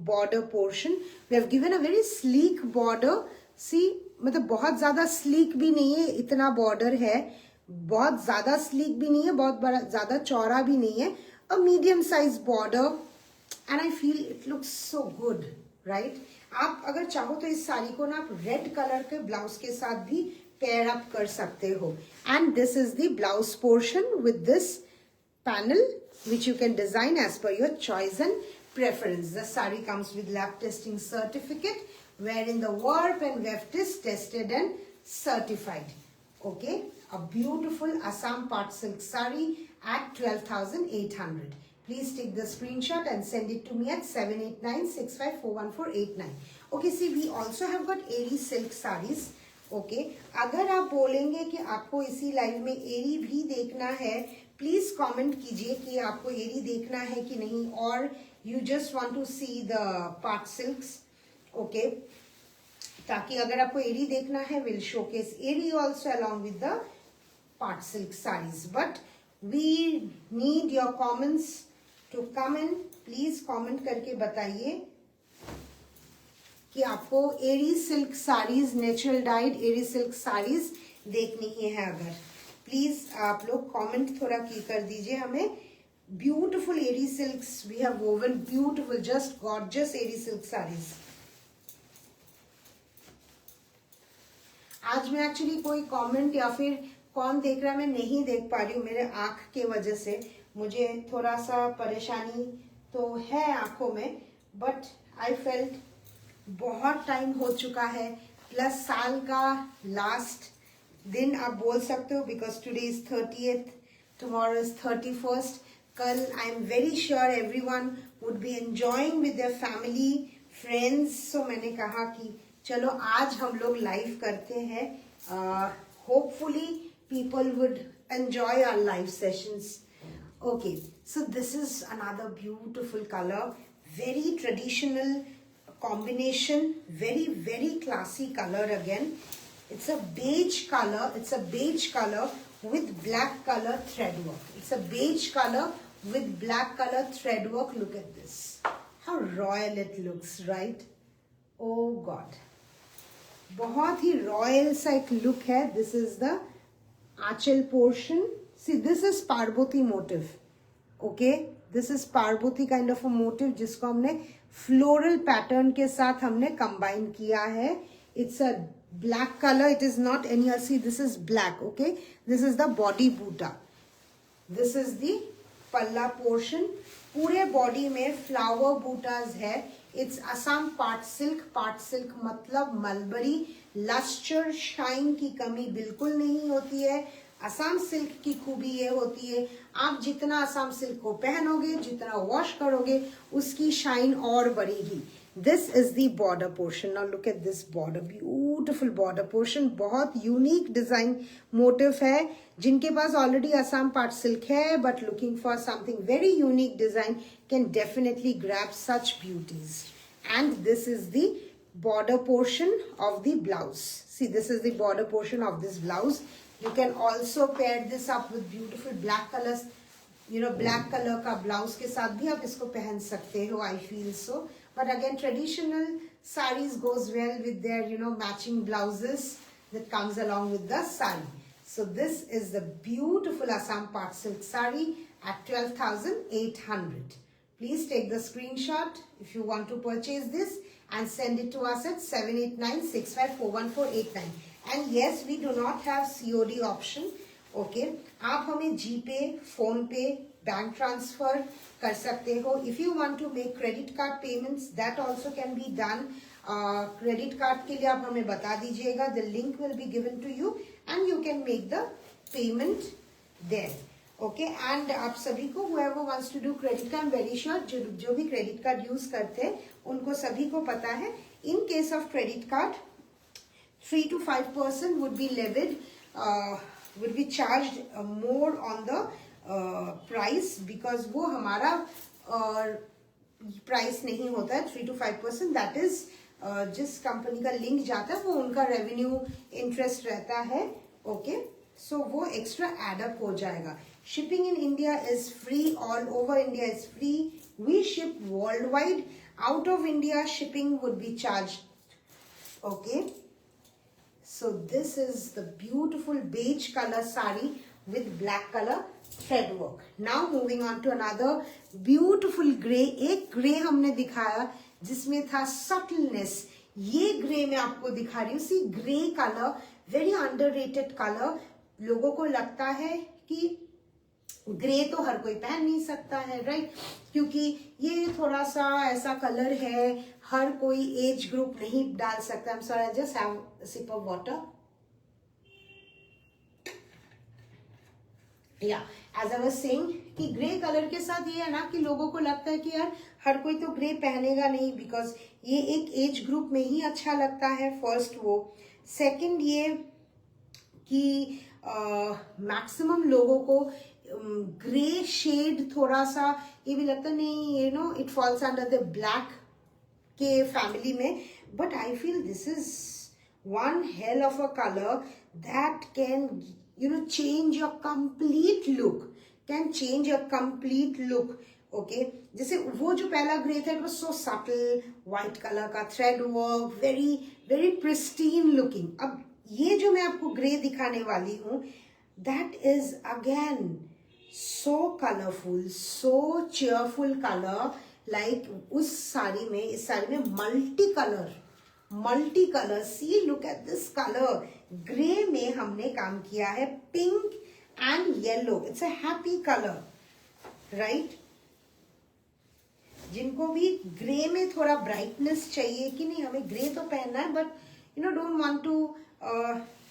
border portion. We have given a very sleek border. See, मतलब बहुत ज्यादा स्लीक भी नहीं है, इतना बॉर्डर है. बहुत ज्यादा स्लीक भी नहीं है, बहुत बड़ा ज्यादा चौड़ा भी नहीं है. A medium size border and I feel it looks so good, right. आप अगर चाहो तो इस साड़ी को ना आप रेड कलर के ब्लाउज के साथ भी पेयर अप कर सकते हो. And this is the blouse portion with this panel which you can design as per your choice and preference. The saree comes with lab testing certificate wherein the warp and weft is tested and certified. Okay, a beautiful Assam part silk saree at 12,800. Please take the screenshot and send it to me at 7896541489. Okay, see, we also have got eri silk sarees. Okay, अगर आप बोलेंगे कि आपको इसी live में एरी भी देखना है, प्लीज कमेंट कीजिए कि आपको एरी देखना है कि नहीं, और you just want to see the pat silks. Okay, ताकि अगर आपको एरी देखना है, will showcase eri also along with the pat silk saris. But we need your comments to come in. Please comment करके बताइए कि आपको eri silk saris, natural dyed eri silk saris देखनी है. अगर प्लीज आप लोग कमेंट थोड़ा की कर दीजिए हमें. Beautiful eri silks we have woven, beautiful, just gorgeous eri silk saris. आज मैं एक्चुअली कोई कमेंट या फिर कौन देख रहा है मैं नहीं देख पा रही हूँ, मेरे आंख के वजह से मुझे थोड़ा सा परेशानी तो है आंखों में. बट आई फेल्ट बहुत टाइम हो चुका है, प्लस साल का लास्ट दिन आप बोल सकते हो, because today is 30th, tomorrow is 31st. कल I am very sure everyone would be enjoying with their family friends. So मैंने कहा कि चलो आज हम लोग लाइव करते हैं. Hopefully people would enjoy our live sessions. Okay, so this is another beautiful colour, very traditional combination, very classy color again. It's a beige color. It's a beige color with black color thread work. It's a beige color with black color thread work. Look at this, how royal it looks, right? Oh God, बहुत ही royal सा एक look है. This is the Aanchal portion. See, this is Parvati motif. Okay, this is Parvati kind of a motif जिसको हमने floral pattern के साथ हमने combine किया है. It's a black colour, it is not any other. See, this is black. Okay, this is the body buta. This is the palla portion. पूरे body में flower butas है. It's Assam part silk. Part silk मतलब mulberry. Lustre shine की कमी बिल्कुल नहीं होती है. असम सिल्क की खूबी ये होती है, आप जितना असम सिल्क को पहनोगे, जितना वॉश करोगे, उसकी शाइन और बढ़ेगी. This is the border portion. Now look at this border, beautiful border portion. बहुत यूनिक डिजाइन मोटिव है. जिनके पास ऑलरेडी असम पार्ट सिल्क है but looking for something very unique design can definitely grab such beauties. And this is the border portion of the blouse. See, this is the border portion of this blouse. You can also pair this up with beautiful black colors. You know, black color का blouse के साथ भी आप इसको पहन सकते हो. I feel so. But again, traditional sarees goes well with their, you know, matching blouses that comes along with the saree. So this is the beautiful Assam part silk saree at 12,800. Please take the screenshot if you want to purchase this and send it to us at 7896541489. And yes, we do not have COD option. Okay, आप हमें GPay, PhonePe, bank transfer कर सकते हो. If you want to make credit card payments, that also can be done. Credit card के लिए आप हमें बता दीजिएगा. The link will be given to you and you can make the payment there. Okay, and आप सभी को whoever wants to do credit card, I'm very sure जो भी क्रेडिट कार्ड यूज करते हैं उनको सभी को पता है. इन case of credit card 3 to 5% would be levied, would be charged more on the price, because वो हमारा प्राइस नहीं होता है. 3 to 5% दैट इज जिस कंपनी का लिंक जाता है वो उनका रेवेन्यू इंटरेस्ट रहता है. ओके, सो वो एक्स्ट्रा एडअप हो जाएगा. Shipping in India is free. All over India is free. We ship worldwide. Out of India, shipping would be charged. Okay. So this is the beautiful beige color sari with black color thread work. Now moving on to another beautiful grey. एक grey हमने दिखाया जिसमें था subtleness. ये grey मैं आपको दिखा रही हूँ. See, grey color, very underrated color. लोगों को लगता है कि ग्रे तो हर कोई पहन नहीं सकता है, राइट? क्योंकि ये थोड़ा सा ऐसा कलर है, हर कोई एज ग्रुप नहीं डाल सकता. I'm sorry, I just have a sip of water. या एज आई वाज सेइंग कि ग्रे कलर के साथ ये है ना कि लोगों को लगता है कि यार हर कोई तो ग्रे पहनेगा नहीं, बिकॉज ये एक एज ग्रुप में ही अच्छा लगता है, फर्स्ट वो। सेकंड ये कि मैक्सिमम लोगों को ग्रे शेड थोड़ा सा ये भी लगता नहीं, you know, it falls under the black के फैमिली में, but I feel this is one hell of a color that can, you know, change your complete look, can change your complete look. Okay, जैसे वो जो पहला grey था, it was so subtle, white color का thread work, very very pristine looking. अब ये जो मैं आपको ग्रे दिखाने वाली हूँ, that is again so colorful, so cheerful color, like उस साड़ी में, इस साड़ी में multi colour, see look at this colour. Grey में हमने काम किया है pink and yellow, it's a happy colour, right. जिनको भी ग्रे में थोड़ा ब्राइटनेस चाहिए कि नहीं हमें ग्रे तो पहनना है, but you know don't want to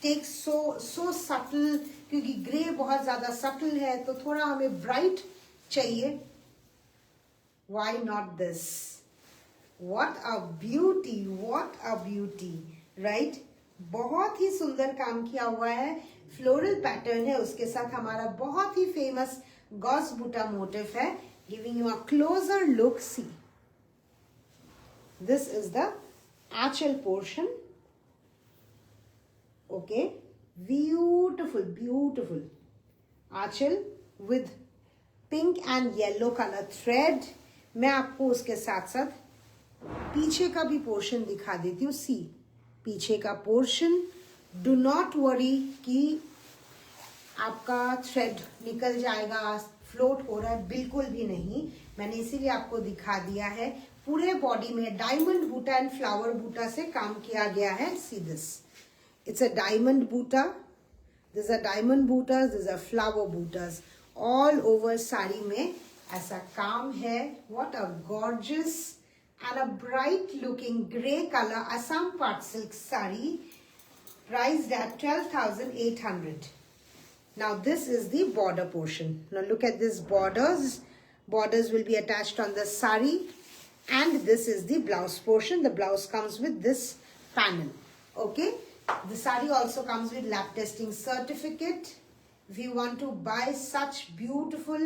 take so subtle, क्योंकि ग्रे बहुत ज्यादा सटल है तो थोड़ा हमें ब्राइट चाहिए। Why not this? What a beauty, what a beauty, right? बहुत ही सुंदर काम किया हुआ है, फ्लोरल पैटर्न है, उसके साथ हमारा बहुत ही फेमस गॉस बूटा मोटिव है। Giving you a closer look, see this is the Aanchal portion. Okay, beautiful beautiful anchal with pink and yellow colour thread. मैं आपको उसके साथ साथ पीछे का भी पोर्शन दिखा देती हूँ। सी, पीछे का पोर्शन, डू नॉट वरी कि आपका थ्रेड निकल जाएगा, फ्लोट हो रहा है, बिल्कुल भी नहीं। मैंने इसीलिए आपको दिखा दिया है। पूरे बॉडी में diamond buta and flower buta से काम किया गया है। See this, it's a diamond buta, this a diamond butas, this a flower butas, all over sari में ऐसा काम है। What a gorgeous and a bright looking grey color Assam part silk sari, priced at 12,800. Now this is the border portion. Now look at this borders. Borders will be attached on the sari, and this is the blouse portion. The blouse comes with this panel. Okay, the sari also comes with lab testing certificate. If you want to buy such beautiful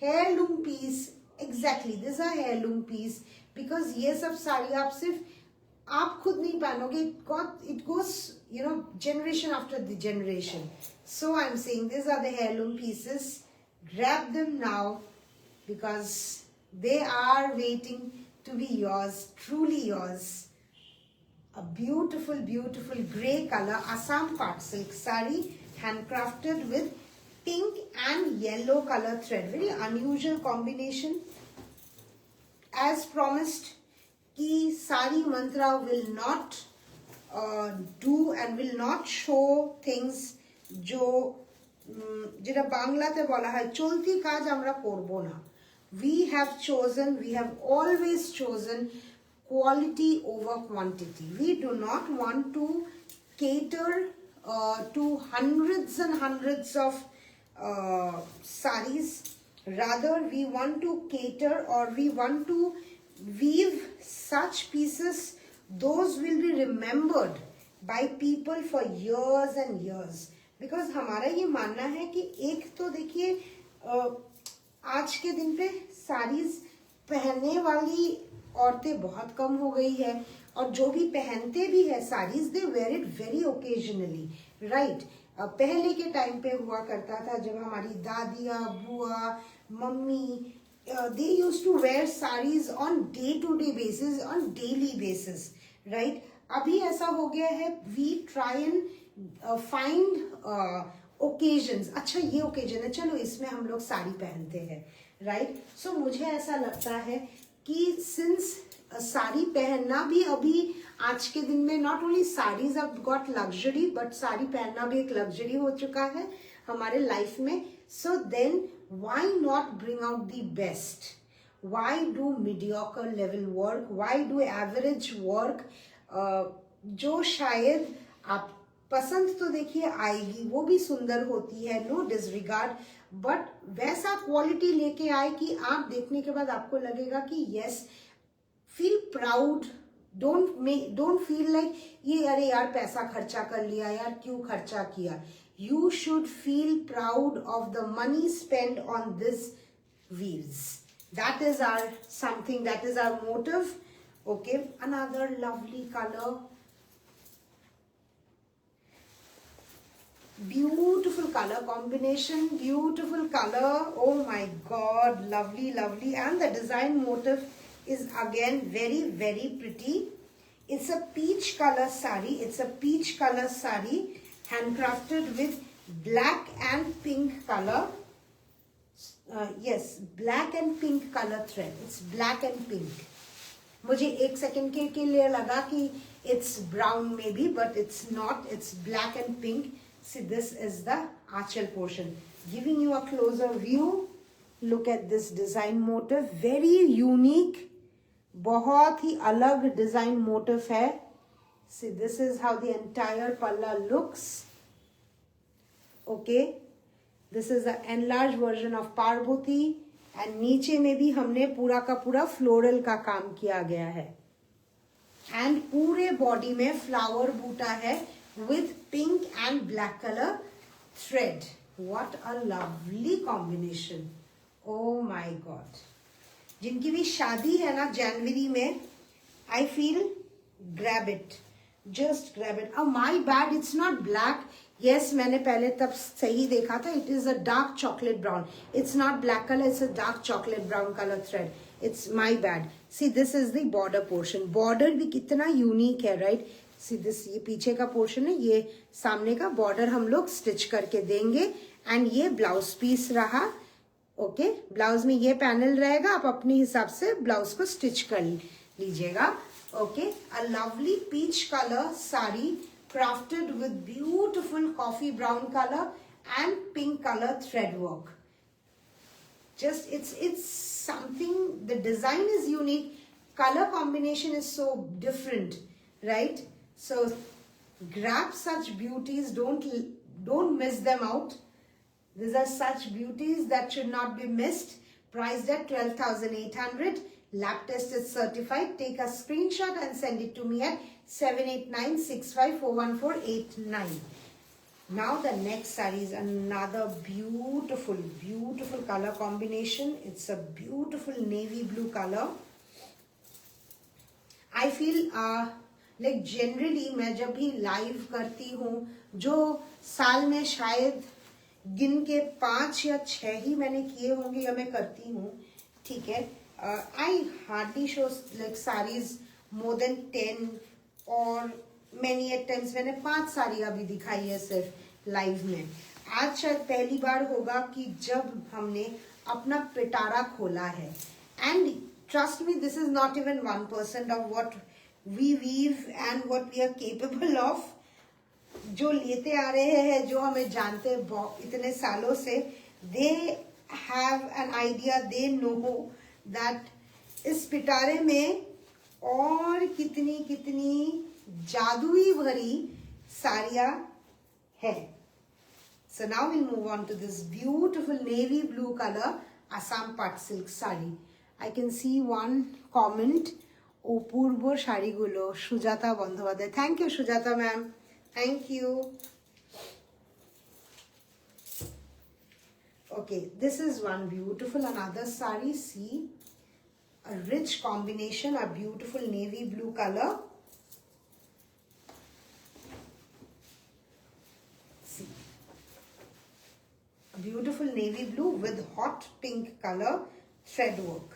heirloom piece, exactly, this is a heirloom piece, because ये सब साड़ी आप सिर्फ आप खुद नहीं पहनोगे, it goes you know generation after the generation. So I am saying this are the heirloom pieces. Grab them now because they are waiting to be yours, truly yours. A beautiful beautiful grey color Assam part silk sari, handcrafted with pink and yellow color thread, very unusual combination. As promised कि सारी मंत्रा will not do and will not show things जो যেটা বাংলাতে বলা হয় চলতি কাজ আমরা করব না। We have always chosen quality over quantity. We do not want to cater to hundreds and hundreds of saris. Rather, we want to cater, or we want to weave such pieces those will be remembered by people for years and years. Because हमारा ये मानना है कि एक तो देखिए आज के दिन पे साड़ीज पहनने वाली औरतें बहुत कम हो गई है, और जो भी पहनते भी है saris, they wear it very occasionally, right. पहले के टाइम पे हुआ करता था जब हमारी दादियाँ, बुआ, mummy, they used to wear sarees on day-to-day basis, on daily basis, right? अभी ऐसा हो गया है, we try and find occasions. अच्छा ये occasion है, चलो इसमें हम लोग साड़ी पहनते हैं, right? So मुझे ऐसा लगता है कि since साड़ी पहनना भी अभी आज के दिन में, not only sarees have got luxury, but sari पहनना भी एक luxury हो चुका है हमारे लाइफ में। So then why not bring out the best? Why do mediocre level work? Why do average work जो शायद आप पसंद तो देखिए आएगी, वो भी सुंदर होती है, नो डिसरिगार्ड, बट वैसा क्वालिटी लेके आए कि आप देखने के बाद आपको लगेगा कि yes, feel proud, don't feel like ये अरे यार पैसा खर्चा कर लिया यार, क्यों खर्चा किया. You should feel proud of the money spent on this wheels. That is our something, that is our motive. Okay, another lovely color, beautiful color combination, beautiful color. Oh my god, lovely, lovely. And the design motif is again very, very pretty. It's a peach color sari. It's a peach color sari, handcrafted with black and pink color. Yes, black and pink color thread. It's black and pink. मुझे एक second के लिए लगा कि it's brown maybe, but it's not. It's black and pink. See, this is the Aanchal portion. Giving you a closer view. Look at this design motif. Very unique. बहुत ही अलग design motif है. See, this is how the entire palla looks. Okay, this is the enlarged version of Parbhuti, and नीचे में भी हमने पूरा का पूरा फ्लोरल का काम किया गया है, and पूरे बॉडी में फ्लावर बूटा है with pink and black color thread. What a lovely combination. Oh my God. जिनकी भी शादी है ना जनवरी में, I feel grab it. Just grab it. Oh my bad, it's not black. Yes, मैंने पहले तब सही देखा था. It is a dark chocolate brown. It's not black color. It's a dark chocolate brown color thread. It's my bad. See, this is the border portion. Border भी कितना unique है, right? See this, ये पीछे का portion है, ये सामने का border हम लोग stitch करके देंगे. And ये blouse piece रहा. Okay, blouse में ये panel रहेगा. आप अपने हिसाब से blouse को stitch कर लीजिएगा. Okay, a lovely peach color sari, crafted with beautiful coffee brown color and pink color thread work. Just it's something, the design is unique, color combination is so different, right? So grab such beauties, don't miss them out. These are such beauties that should not be missed. Priced at 12,800. Lab test is certified. Take a screenshot and send it to me at 7896541489. Now the next saree is another beautiful, beautiful color combination. It's a beautiful navy blue color. I feel like generally मैं जब भी live करती हूँ, जो साल में शायद गिन के 5 या 6 ही मैंने किए होंगे या मैं करती हूँ, ठीक है. I hardly show like sarees more than 10 or many at times मैंने 5 साड़ी अभी दिखाई है सिर्फ लाइव में. आज शायद पहली बार होगा कि जब हमने अपना पिटारा खोला है. And trust me, this is not even 1% of what we weave and what we are capable of. जो लेते आ रहे हैं, जो हमें जानते हैं इतने सालों से, they have an idea, they know that इस पिटारे में और कितनी कितनी जादुई भरी साड़ियाँ है. So now we'll move on to this beautiful navy blue color Assam Pat silk sari. I can see one comment. অপূর্ব শাড়িগুলো, Sujata Bandyopadhyay. Thank you, Sujata ma'am. Thank you. Okay, this is one beautiful, another sari. See, a rich combination, a beautiful navy blue color. See, a beautiful navy blue with hot pink color thread work.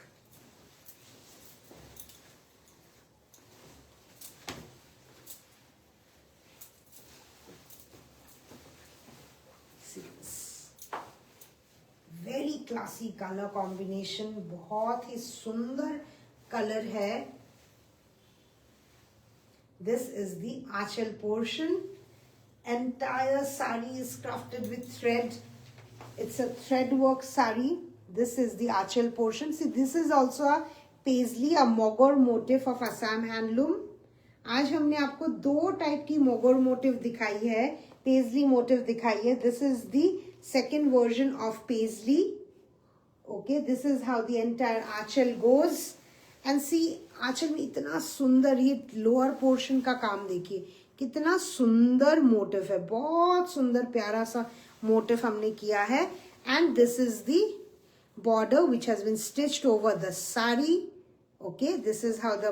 Very classy color combination, बहुत ही सुंदर color है. This is the Aanchal portion. Entire sari is crafted with thread. It's a thread work sari. This is the Aanchal portion. See, this is also a paisley, a mogor motif of Assam handloom. आज हमने आपको दो type की मोगोर motive दिखाई है, paisley motif दिखाई है. This is the second version of paisley. Okay, this is how the entire aanchal goes. And see, aanchal में इतना सुंदर ये लोअर पोर्शन का काम देखिए, कितना सुंदर मोटिव है, बहुत सुंदर प्यारा सा मोटिव हमने किया है. And this is the border which has been stitched over the sari. Okay, this is how the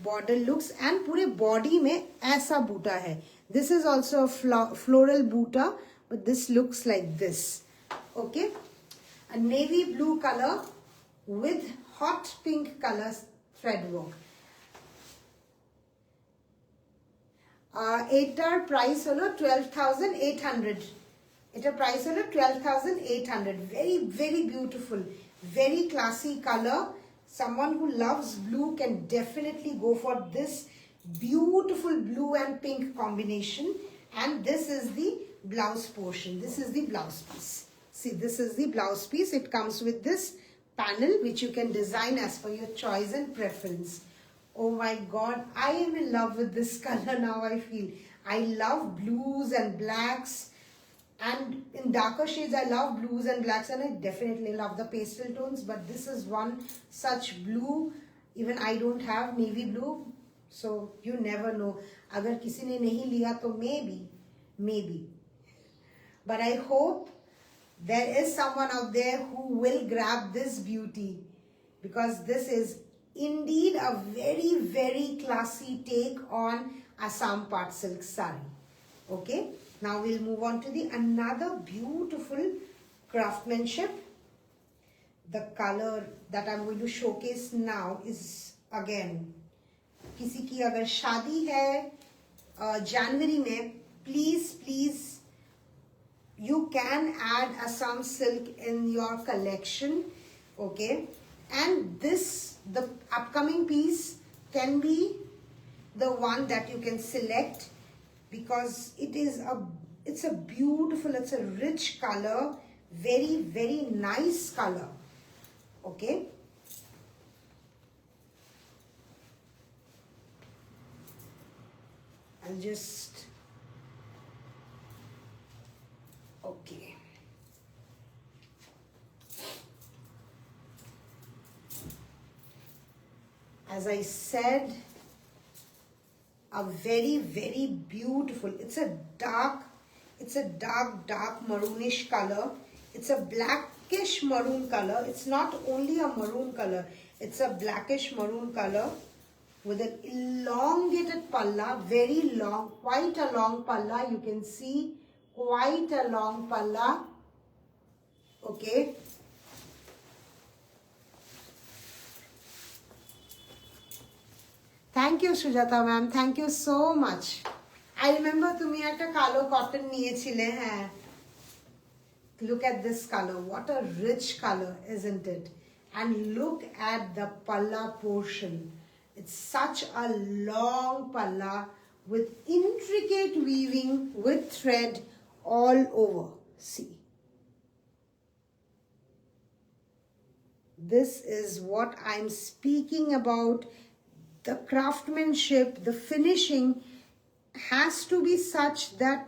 border looks. And पूरे body में ऐसा बूटा है. This is also a floral boota, but this looks like this. Okay, a navy blue color with hot pink color thread work. এটার price হলো 12,800. এটার price হলো 12,800. Very, very beautiful, very classy color. Someone who loves blue can definitely go for this beautiful blue and pink combination. And this is the blouse portion. This is the blouse piece. See, this is the blouse piece. It comes with this panel which you can design as per your choice and preference. Oh my God, I am in love with this color now. I feel I love blues and blacks. And in darker shades, I love blues and blacks, and I definitely love the pastel tones. But this is one such blue. Even I don't have navy blue, so you never know. Agar kisi ne nahi liya, to maybe. But I hope there is someone out there who will grab this beauty, because this is indeed a very, very classy take on Assam Pat Silk Sari. Okay. Now we'll move on to the another beautiful craftsmanship. The color that I'm going to showcase now is again, किसी की अगर शादी है जनवरी में, please you can add Assam silk in your collection. Okay, and this, the upcoming piece can be the one that you can select, because it's a beautiful, it's a rich color, very, very nice color. Okay, I'll just, okay, as I said, a very, very beautiful, it's a dark maroonish color. It's a blackish maroon color. It's not only a maroon color, it's a blackish maroon color with an elongated palla, very long, quite a long palla. You can see quite a long palla. Okay, thank you Sujata ma'am, thank you so much. I remember তুমি একটা কালো cotton নিয়েছিলে. হ্যাঁ, look at this color, what a rich color, isn't it? And look at the palla portion. It's such a long palla with intricate weaving with thread all over. See, this is what I'm speaking about. The craftsmanship, the finishing has to be such that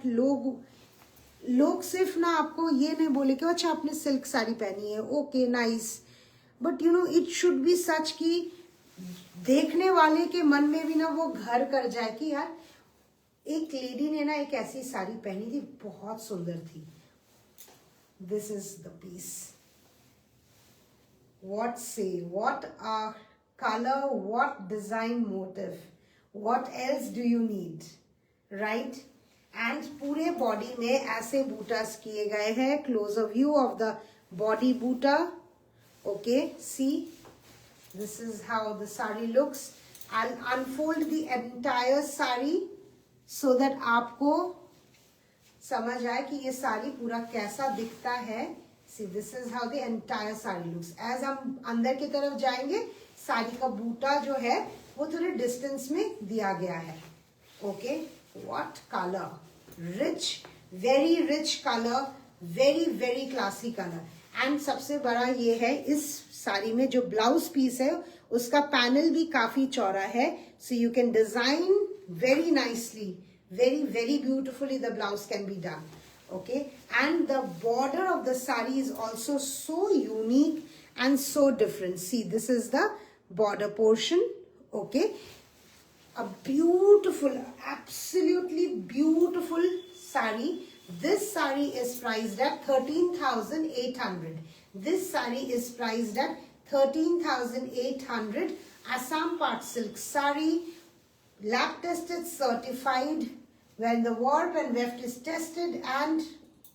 लोग सिर्फ ना आपको ये नहीं बोले कि अच्छा आपने सिल्क साड़ी पहनी है, okay nice, but you know it should be such कि देखने वाले के मन में भी ना वो घर कर जाए कि यार एक लेडी ने ना एक ऐसी साड़ी पहनी थी, बहुत सुंदर थी. This is the piece. What say, what a color, what design motive, what else do you need, right? And पूरे body में ऐसे बूटास किए गए हैं. Closer view of the body boota. Okay, see, this is how the sari looks. I'll unfold the entire sari so that आपको समझ आए कि ये साड़ी पूरा कैसा दिखता है. See, this is how the entire sari looks. As हम अंदर की तरफ जाएंगे, साड़ी का बूटा जो है वो थोड़े डिस्टेंस में दिया गया है. Okay, what colour, rich, very rich colour, very very classy colour. And सबसे बड़ा ये है, इस साड़ी में जो ब्लाउज पीस है उसका पैनल भी काफी चौड़ा है, so you can design very nicely, very beautifully the blouse can be done. Okay, and the border of the sari is also so unique and so different. See, this is the border portion. Okay, a beautiful, absolutely beautiful sari. This sari is priced at 13,800. This sari is priced at 13,800. Assam Part Silk sari, lab tested, certified, when the warp and weft is tested and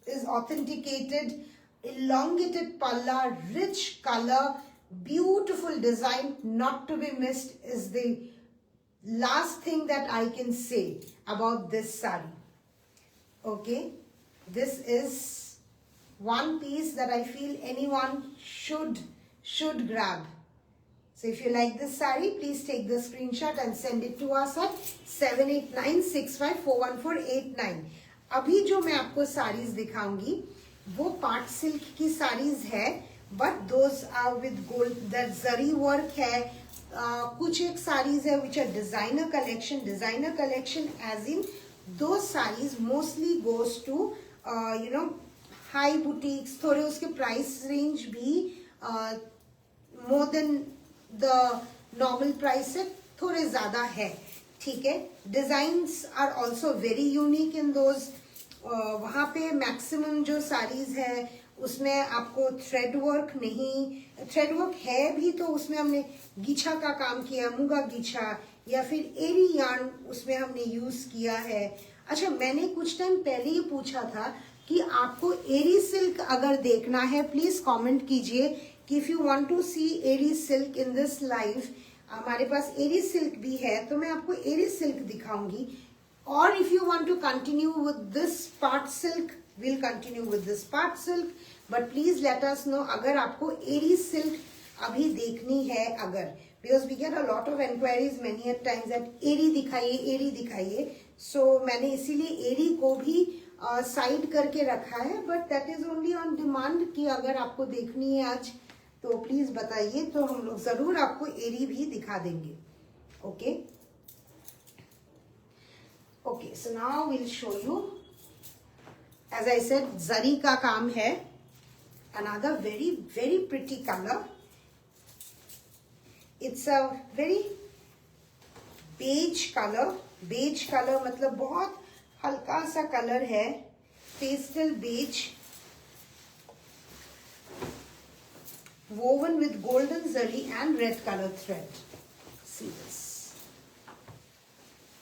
is authenticated. Elongated palla, rich color, beautiful design, not to be missed, is the last thing that I can say about this sari. Okay, this is one piece that I feel anyone should grab. So if you like this sari, please take the screenshot and send it to us at 7896541489. अभी जो मैं आपको साड़ीज दिखाऊंगी वो part silk की साड़ीज है, but those are with gold, that zari work है. कुछ एक साड़ीज है which are designer collection as in those saris mostly goes to high boutiques. थोड़े उसके प्राइस रेंज भी more than the normal price से थोड़े ज्यादा है. ठीक है, designs are also very unique in those. वहाँ पे मैक्सिमम जो साड़ीज है उसमें आपको थ्रेड वर्क नहीं, थ्रेड वर्क है भी तो उसमें हमने गीछा का काम किया, मुगा गीछा या फिर एरी यार्न उसमें हमने यूज किया है. अच्छा, मैंने कुछ टाइम पहले ही पूछा था कि आपको एरी सिल्क अगर देखना है प्लीज कमेंट कीजिए कि if you want to see eri silk in this live. हमारे पास एरी सिल्क भी है तो मैं आपको एरी सिल्क दिखाऊंगी. और if you want to continue with this part silk, we'll continue with this part silk, but please let us know अगर आपको एरी सिल्क अभी देखनी है अगर, because we get a lot of enquiries many a times that एरी दिखाइए. So मैंने इसीलिए एरी को भी साइड करके रखा है, but that is only on demand कि अगर आपको देखनी है आज तो प्लीज बताइए, तो हम लोग जरूर आपको एरी भी दिखा देंगे. Okay okay, so now we'll show you. As I said, zari का काम है. Another very pretty color. It's a very beige color. Beige color मतलब बहुत हल्का सा कलर है, pastel beige, woven with golden zari and red color thread. See this.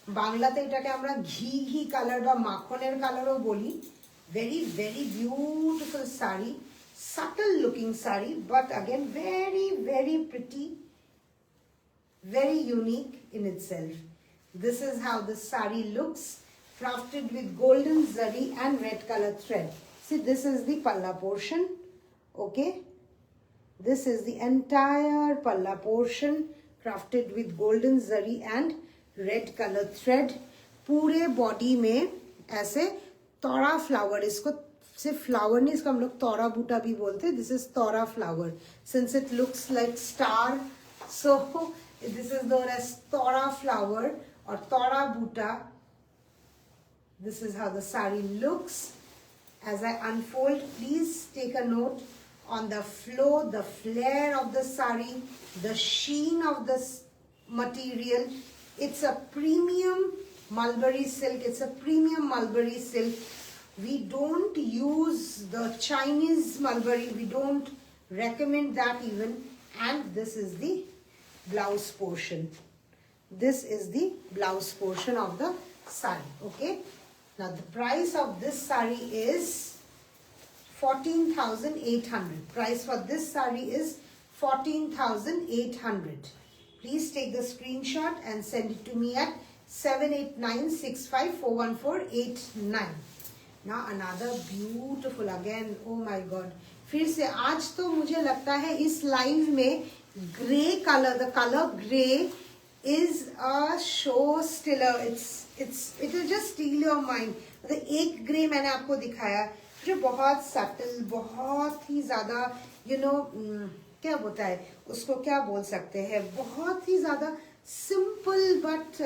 বাংলাতে এটাকে আমরা ঘি কালার বা মাখনের কালারও বলি. Very beautiful sari, subtle looking sari, but again very pretty, very unique in itself. This is how the sari looks, crafted with golden zari and red color thread. See, this is the palla portion. Okay, this is the entire palla portion, crafted with golden zari and red color thread. पूरे body में ऐसे तोरा flower, इसको सिर्फ flower नहीं, इसको हम लोग तोरा बूटा भी बोलते हैं. This is tora flower since it looks like star, so this is known as tora flower और tora buta. This is how the sari looks. As I unfold, please take a note on the flow, the flare of the sari, the sheen of the material. It's a premium mulberry silk. It's a premium mulberry silk. We don't use the Chinese mulberry. We don't recommend that even. And this is the blouse portion. This is the blouse portion of the sari. Okay. Now the price of this sari is 14,800. Price for this sari is 14,800. Please take the screenshot and send it to me at 7896541489. Now another beautiful, again, oh my god, फिर से आज तो मुझे लगता है इस live में grey colour, the colour grey is a show stealer. It will just steal your mind. तो एक ग्रे मैंने आपको दिखाया जो बहुत सटल, बहुत ही ज्यादा क्या बोलता है उसको, क्या बोल सकते हैं, बहुत ही ज्यादा सिंपल बट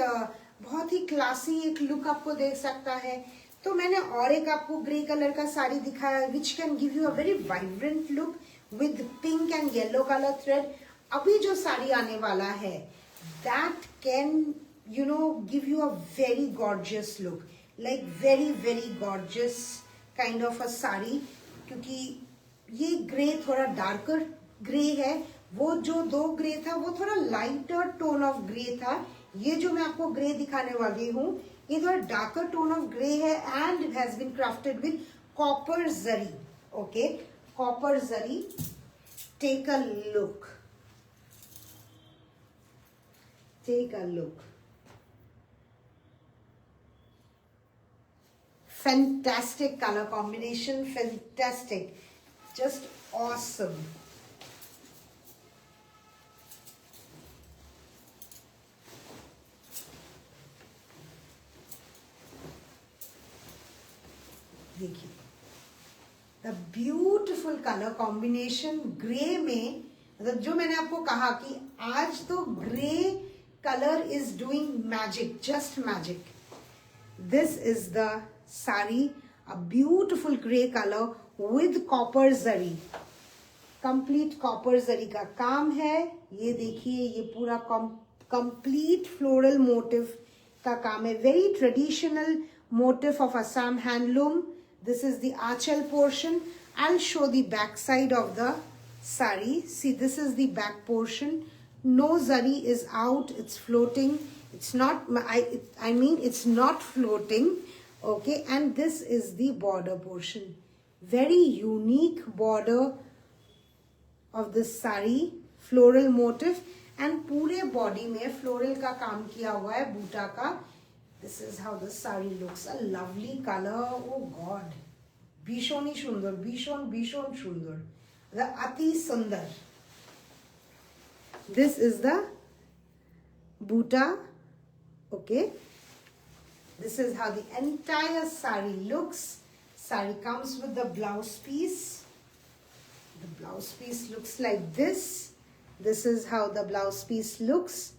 बहुत ही क्लासी एक लुक आपको दे सकता है। तो मैंने और एक आपको ग्रे कलर का साड़ी दिखाया which can give you a very vibrant look with pink and yellow colour thread. अभी जो साड़ी आने वाला है that can you know give you a very gorgeous look, like very gorgeous kind of a sari, क्योंकि ये grey थोड़ा darker grey है, वो जो दो ग्रे था वो थोड़ा लाइटर टोन ऑफ ग्रे था, ये जो मैं आपको ग्रे दिखाने वाली हूँ ये थोड़ा डार्कर टोन ऑफ ग्रे है and it has been crafted with copper zari. Okay, copper zari. Take a look, take a look. Fantastic color combination, fantastic, just awesome. देखिए the beautiful color combination grey में, मतलब जो मैंने आपको कहा कि आज तो grey colour is doing magic, just magic. This is the sari, a beautiful grey color with copper zari, complete copper zari का काम है। ये देखिए ये पूरा complete floral motif का काम है, very traditional motif of Assam handloom. This is the achal portion. I'll show the back side of the sari. See, this is the back portion. No zari is out, it's floating. It's not, I mean it's not floating. Okay, and this is the border portion, very unique border of this sari, floral motif, and पूरे body में floral का काम किया हुआ है बूटा का। This is how the sari looks, a lovely color. Oh God, भीषण ही सुंदर, भीषण सुंदर, the अति सुंदर। This is the boota. Okay, this is how the entire sari looks. Sari comes with the blouse piece. The blouse piece looks like this. This is how the blouse piece looks.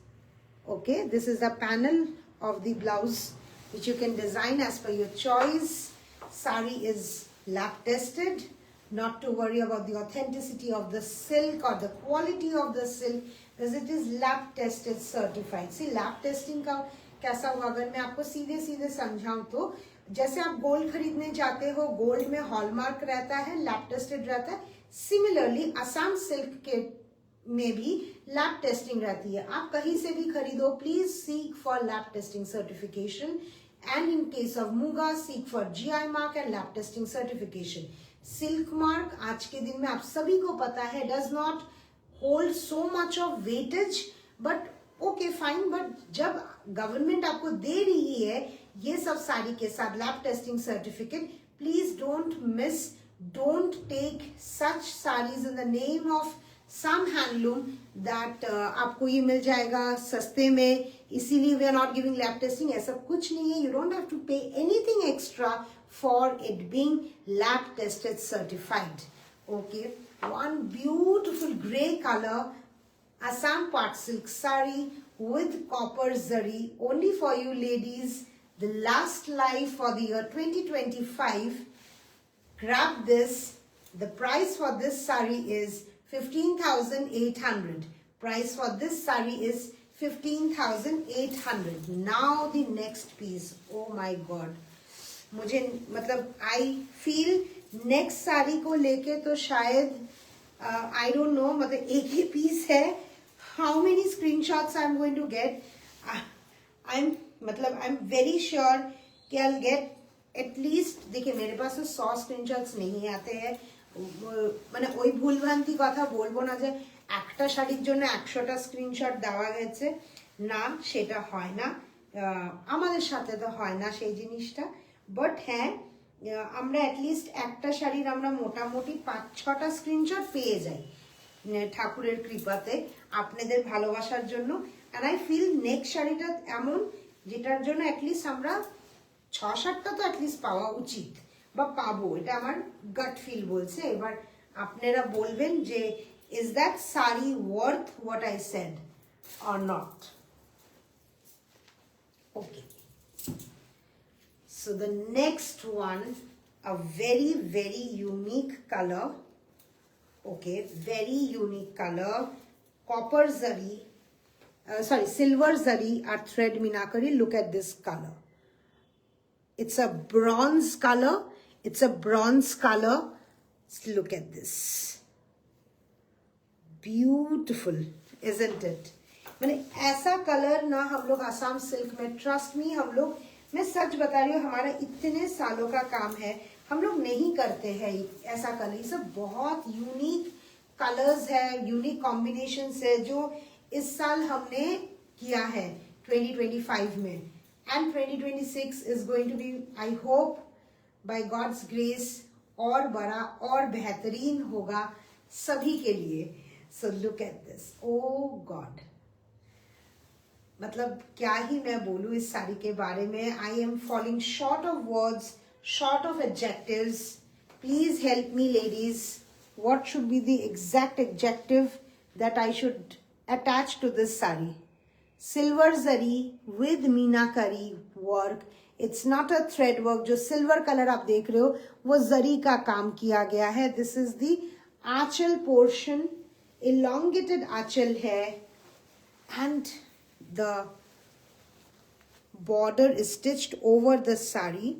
Okay, this is the panel of the blouse which you can design as per your choice. Sari is lab tested, not to worry about the authenticity of the silk or the quality of the silk, because it is lab tested, certified. See, lab testing का कैसा हुआ, अगर मैं आपको सीधे सीधे समझाऊं तो जैसे आप गोल्ड खरीदने जाते हो, गोल्ड में हॉलमार्क रहता है, लैब टेस्टेड रहता है, सिमिलरली असम सिल्क के में भी लैब टेस्टिंग रहती है। आप कहीं से भी खरीदो, please seek for lab testing certification, and in case of muga seek for GI mark and lab testing certification. Silk mark आज के दिन में आप सभी को पता है does not hold so much of weightage, but okay fine, but जब गवर्नमेंट आपको दे रही है ये सब साड़ी के साथ lab testing certificate, please don't miss, don't take such saris in the name of some handloom that आपको ये मिल जाएगा सस्ते में, इसीलिए we are not giving lab testing. ऐसा कुछ नहीं है, you don't have to pay anything extra for it being lab tested certified. Okay, one beautiful grey colour Assam part silk sari with copper zari, only for you ladies, the last live for the year 2025. Grab this. The price for this sari is 15,800. Price for this sari is 15,800. Now the next piece. Oh my God. मुझे मतलब I feel next sari को लेके तो शायद I don't know, मतलब एक ही piece है। How many screenshots I'm going to get? I'm very sure कि I'll get at least, देखिए मेरे पास तो 100 screenshots नहीं आते हैं, মানে ওই ভুলভ্রান্তি কথা বলবো না যে একটা শাড়ির জন্য 100টা স্ক্রিনশট দেওয়া গেছে, না সেটা হয় না, আমাদের সাথে তো হয় না সেই জিনিসটা। বাট হ্যাঁ, আমরা অ্যাটলিস্ট একটা শাড়ির আমরা মোটামুটি 5-6টা স্ক্রিনশট পেয়ে যাই ঠাকুরের কৃপাতে, আপনাদের ভালোবাসার জন্য। এন্ড আই ফিল নেক্সট শাড়িটা এমন যেটার জন্য অ্যাটলিস্ট আমরা 6-7টা তো অ্যাটলিস্ট পাওয়া উচিত বা পাবো, এটা আমার গাট ফিল বলছে। এবার আপনারা বলবেন যে is that sari worth what I said or not. Okay. So the next one, a very, very unique color. Okay, very unique color. Copper zari, silver zari or thread minakari. Look at this color. It's a bronze color. It's a bronze color. Look at this. Beautiful, isn't it? मैंने ऐसा colour ना हम लोग Assam silk में, trust me, हम लोग, मैं सच बता रही हूँ, हमारा इतने सालों का काम है, हम लोग नहीं करते हैं ऐसा कलर. ये सब बहुत यूनिक कलर्स है, यूनिक कॉम्बिनेशंस है जो इस साल हमने किया है 2025 में. And 2026 is going to be, I hope by God's grace, और बड़ा और बेहतरीन होगा सभी के लिए. So look at this. Oh God, मतलब क्या ही मैं बोलूं इस साड़ी के बारे में. I am falling short of words, short of adjectives. Please help me, ladies. What should be the exact adjective that I should attach to this sari? Silver zari with meenakari work. It's not a thread work. जो silver color आप देख रहे हो वो जरी का काम किया गया है. This is the Aanchal portion, elongated आंचल है, and the border is stitched over the sari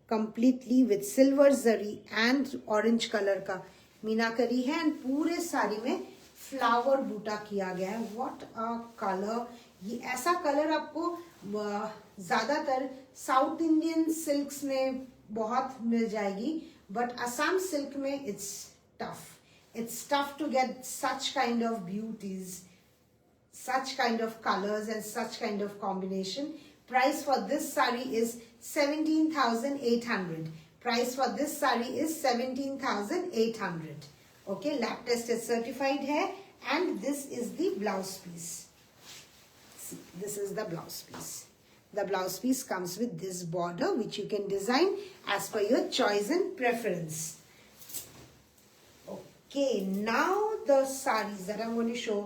completely with silver zari and orange color का मीनाकरी है. एंड पूरे साड़ी में फ्लावर बूटा किया गया है. What a colour. ये ऐसा कलर आपको ज्यादातर साउथ इंडियन सिल्क्स में बहुत मिल जाएगी, बट असम सिल्क में it's tough. It's tough to get such kind of beauties, such kind of colors and such kind of combination. Price for this saree is 17,800. Price for this saree is 17,800. Okay, lab test is certified hai, and this is the blouse piece. See, this is the blouse piece. The blouse piece comes with this border which you can design as per your choice and preference. Okay, now the sarees that I'm going to show,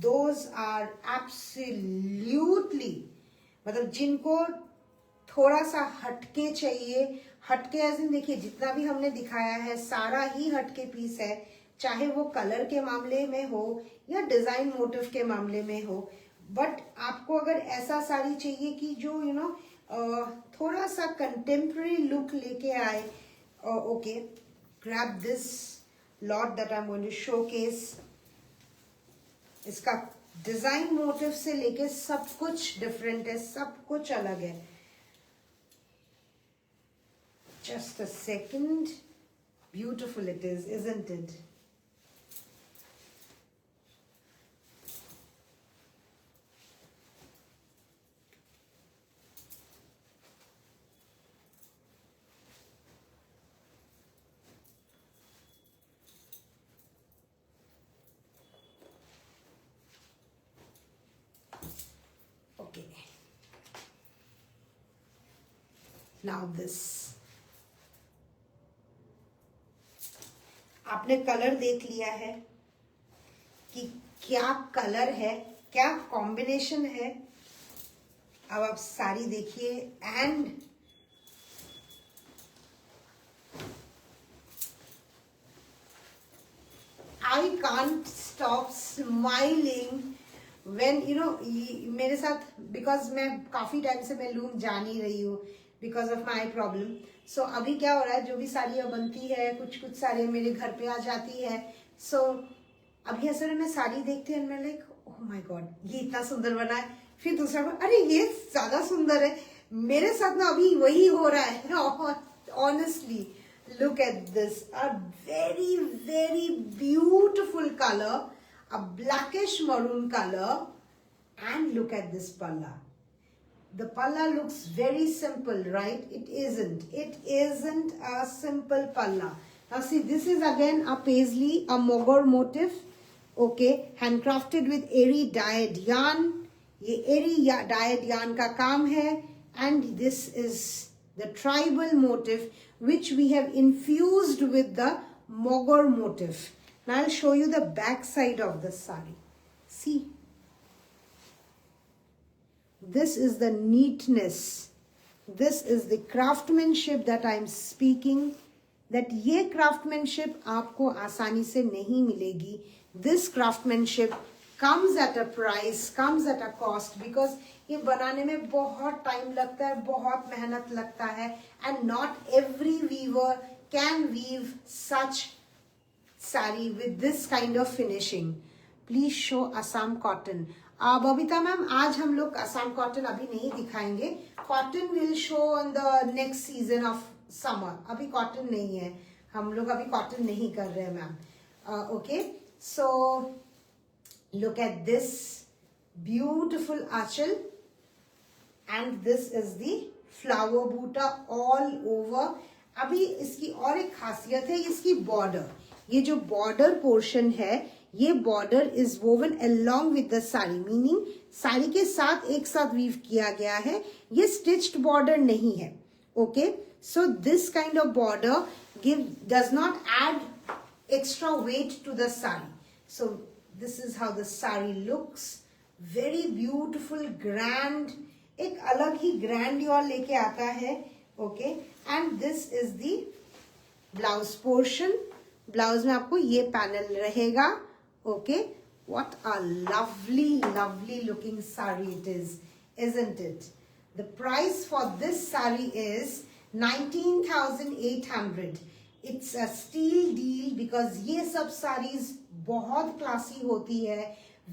those are absolutely, मतलब जिनको थोड़ा सा हटके चाहिए, हटके as in देखिए जितना भी हमने दिखाया है सारा ही हटके पीस है, चाहे वो कलर के मामले में हो या डिजाइन मोटिव के मामले में हो. बट आपको अगर ऐसा साड़ी चाहिए कि जो यू नो थोड़ा सा कंटेम्प्रेरी लुक लेके आए, okay, grab this lot that I am going to showcase. इसका डिजाइन मोटिव से लेके सब कुछ डिफरेंट है, सब कुछ अलग है. Just a second. Beautiful it is, isn't it? Now this, आपने कलर देख लिया है कि क्या कलर है, क्या कॉम्बिनेशन है. अब आप साड़ी देखिए and I can't stop smiling when you know मेरे साथ, बिकॉज मैं काफी टाइम से मैं लूम जा नहीं रही हूँ बिकॉज ऑफ माई प्रॉब्लम. सो अभी क्या हो रहा है, जो भी साड़ियाँ बनती है कुछ साड़ियाँ मेरे घर पे आ जाती है. सो अभी ऐसे मैं साड़ी देखती हूँ, मैं लाइक ओह माय गॉड ये इतना सुंदर बना है. फिर दूसरा अरे ये ज्यादा सुंदर है. मेरे साथ ना अभी वही हो रहा है. Honestly look at this, a very very beautiful colour, a blackish maroon colour, and look at this पल्ला. The palla looks very simple, right? It isn't. It isn't a simple palla. Now see, this is again a paisley, a mogor motif. Okay, handcrafted with eri dyed yarn. ये eri dyed yarn का काम है, and this is the tribal motif which we have infused with the mogor motif. Now I'll show you the back side of the sari. See. this is the neatness, this is the craftsmanship that I am speaking, that ये craftsmanship आपको आसानी से नहीं मिलेगी. This craftsmanship comes at a price, comes at a cost, because ये बनाने में बहुत टाइम लगता है, बहुत मेहनत लगता है, and not every weaver can weave such sari with this kind of finishing. Please show Assam cotton. Babita ma'am, आज हम लोग असम कॉटन अभी नहीं दिखाएंगे. Cotton will show on the next season of summer. अभी कॉटन नहीं है, हम लोग अभी कॉटन नहीं कर रहे हैं ma'am. Okay, so look at this beautiful anchal, and this is the flower buta all over. अभी इसकी और एक खासियत है, इसकी बॉर्डर, ये जो बॉर्डर पोर्शन है, ये border is woven along with the sari, meaning sari के साथ एक साथ वीव किया गया है. ये स्टिच्ड बॉर्डर नहीं है. Okay, so this kind of border does not add extra weight to the sari. So this is how the sari looks. Very beautiful, grand, एक अलग ही ग्रैंडियर लेके आता है. Okay, and this is the blouse portion. Blouse में आपको ये panel रहेगा. Okay, what a lovely looking sari it is, isn't it? The price for this sari is 19,800. It's a steal deal because ये सब sarees बहुत classy होती है,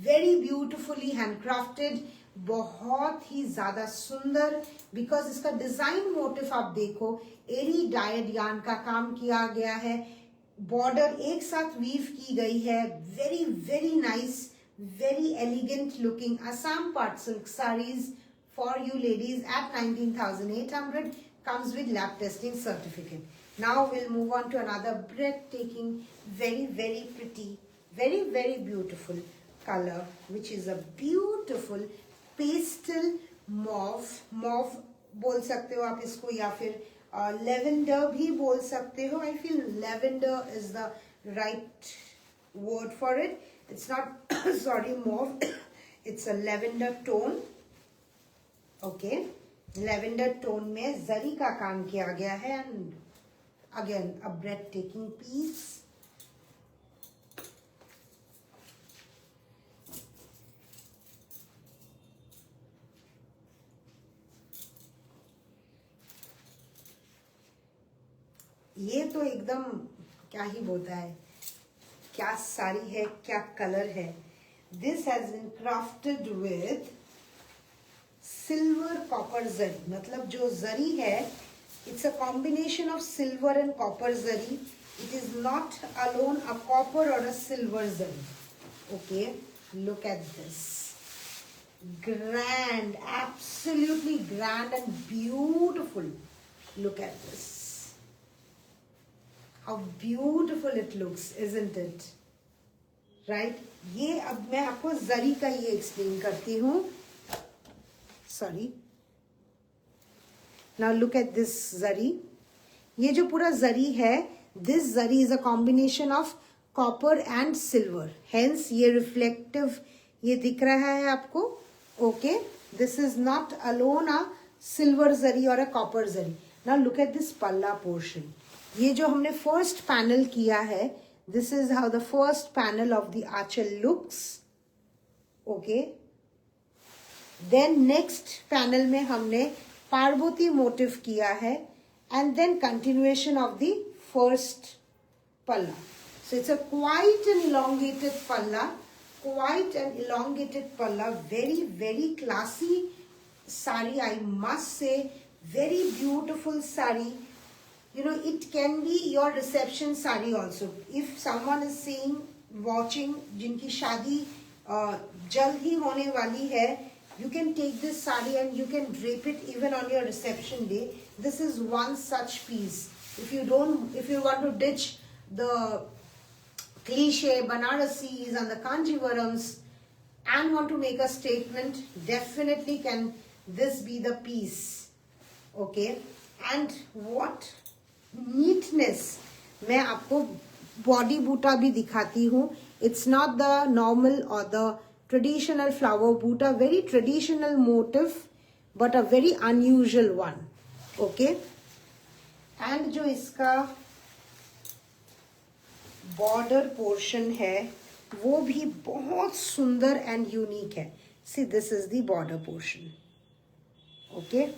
very beautifully handcrafted, बहुत ही ज्यादा सुंदर, because इसका डिजाइन मोटिव आप देखो, एरी डायड यार्न का काम किया गया है, बॉर्डर एक साथ वीव की गई है. Very very nice, very elegant looking Assam part silk sarees for you ladies at 19,800 comes with lab testing certificate. Now we'll move on to another breathtaking, very very pretty, very very beautiful color, which is a beautiful pastel mauve. Mauve बोल सकते हो आप इसको, या फिर lavender भी बोल सकते हो. I feel lavender is the right word for it. It's not sorry mauve, it's a lavender tone. Okay, lavender tone में जरी का काम किया गया है, and again a breath taking piece. ये तो एकदम क्या ही बोलता है, क्या साड़ी है, क्या कलर है. This has been crafted with silver copper zari. मतलब जो जरी है, it's a combination of silver and copper zari. It is not alone a copper or a silver zari. Okay, look at this. Grand, absolutely grand and beautiful. Look at this. How beautiful it looks, isn't it? Right? ये अब मैं आपको जरी का ये explain करती हूँ. Sorry. Now look at this zari. ये जो पूरा जरी है, this zari is a combination of copper and silver. Hence ये reflective ये दिख रहा है आपको. Okay. This is not alone a silver zari or a copper zari. Now look at this palla portion. ये जो हमने फर्स्ट पैनल किया है, this is how the first panel of the aanchal looks. Okay, then next panel में हमने Parvati motif किया है, and then continuation of the first palla. So it's a quite an elongated palla, quite an elongated palla. Very very classy sari, I must say. Very beautiful sari. You know, it can be your reception sari also. If someone is seeing, watching, जिनकी शादी जल्द ही होने वाली है, you can take this sari and you can drape it even on your reception day. This is one such piece. If you want to ditch the cliche Banarasis and the Kanjivarams and want to make a statement, definitely can this be the piece. Okay, and what neatness. मैं आपको body बूटा भी दिखाती हूँ. It's not the normal और the traditional flower buta, very traditional motif but a very unusual one. Okay, and जो इसका border portion है वो भी बहुत सुंदर and unique है. See, this is the border portion. Okay,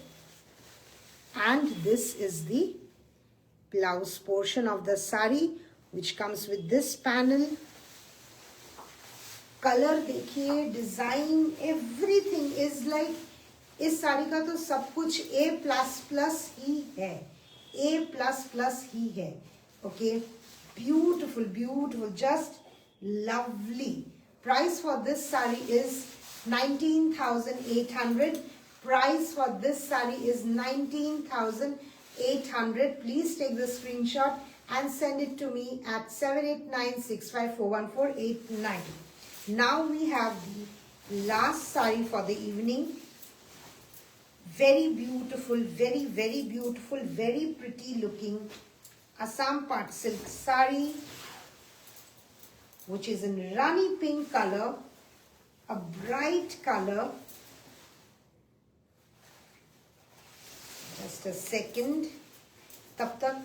and this is the blouse portion of the sari, which comes with this panel. Color देखिए, design, everything is like, इस साड़ी का तो सब कुछ A++ ही है, A++ ही है. Okay, beautiful, beautiful, just lovely. Price for this sari is 19,800. Price for this sari is 19,800. Please take the screenshot and send it to me at 7896541489. Now we have the last sari for the evening. Very beautiful, very, very beautiful, very pretty looking Assam Pat silk sari, which is in Rani pink color, a bright color. Just a second. तब तक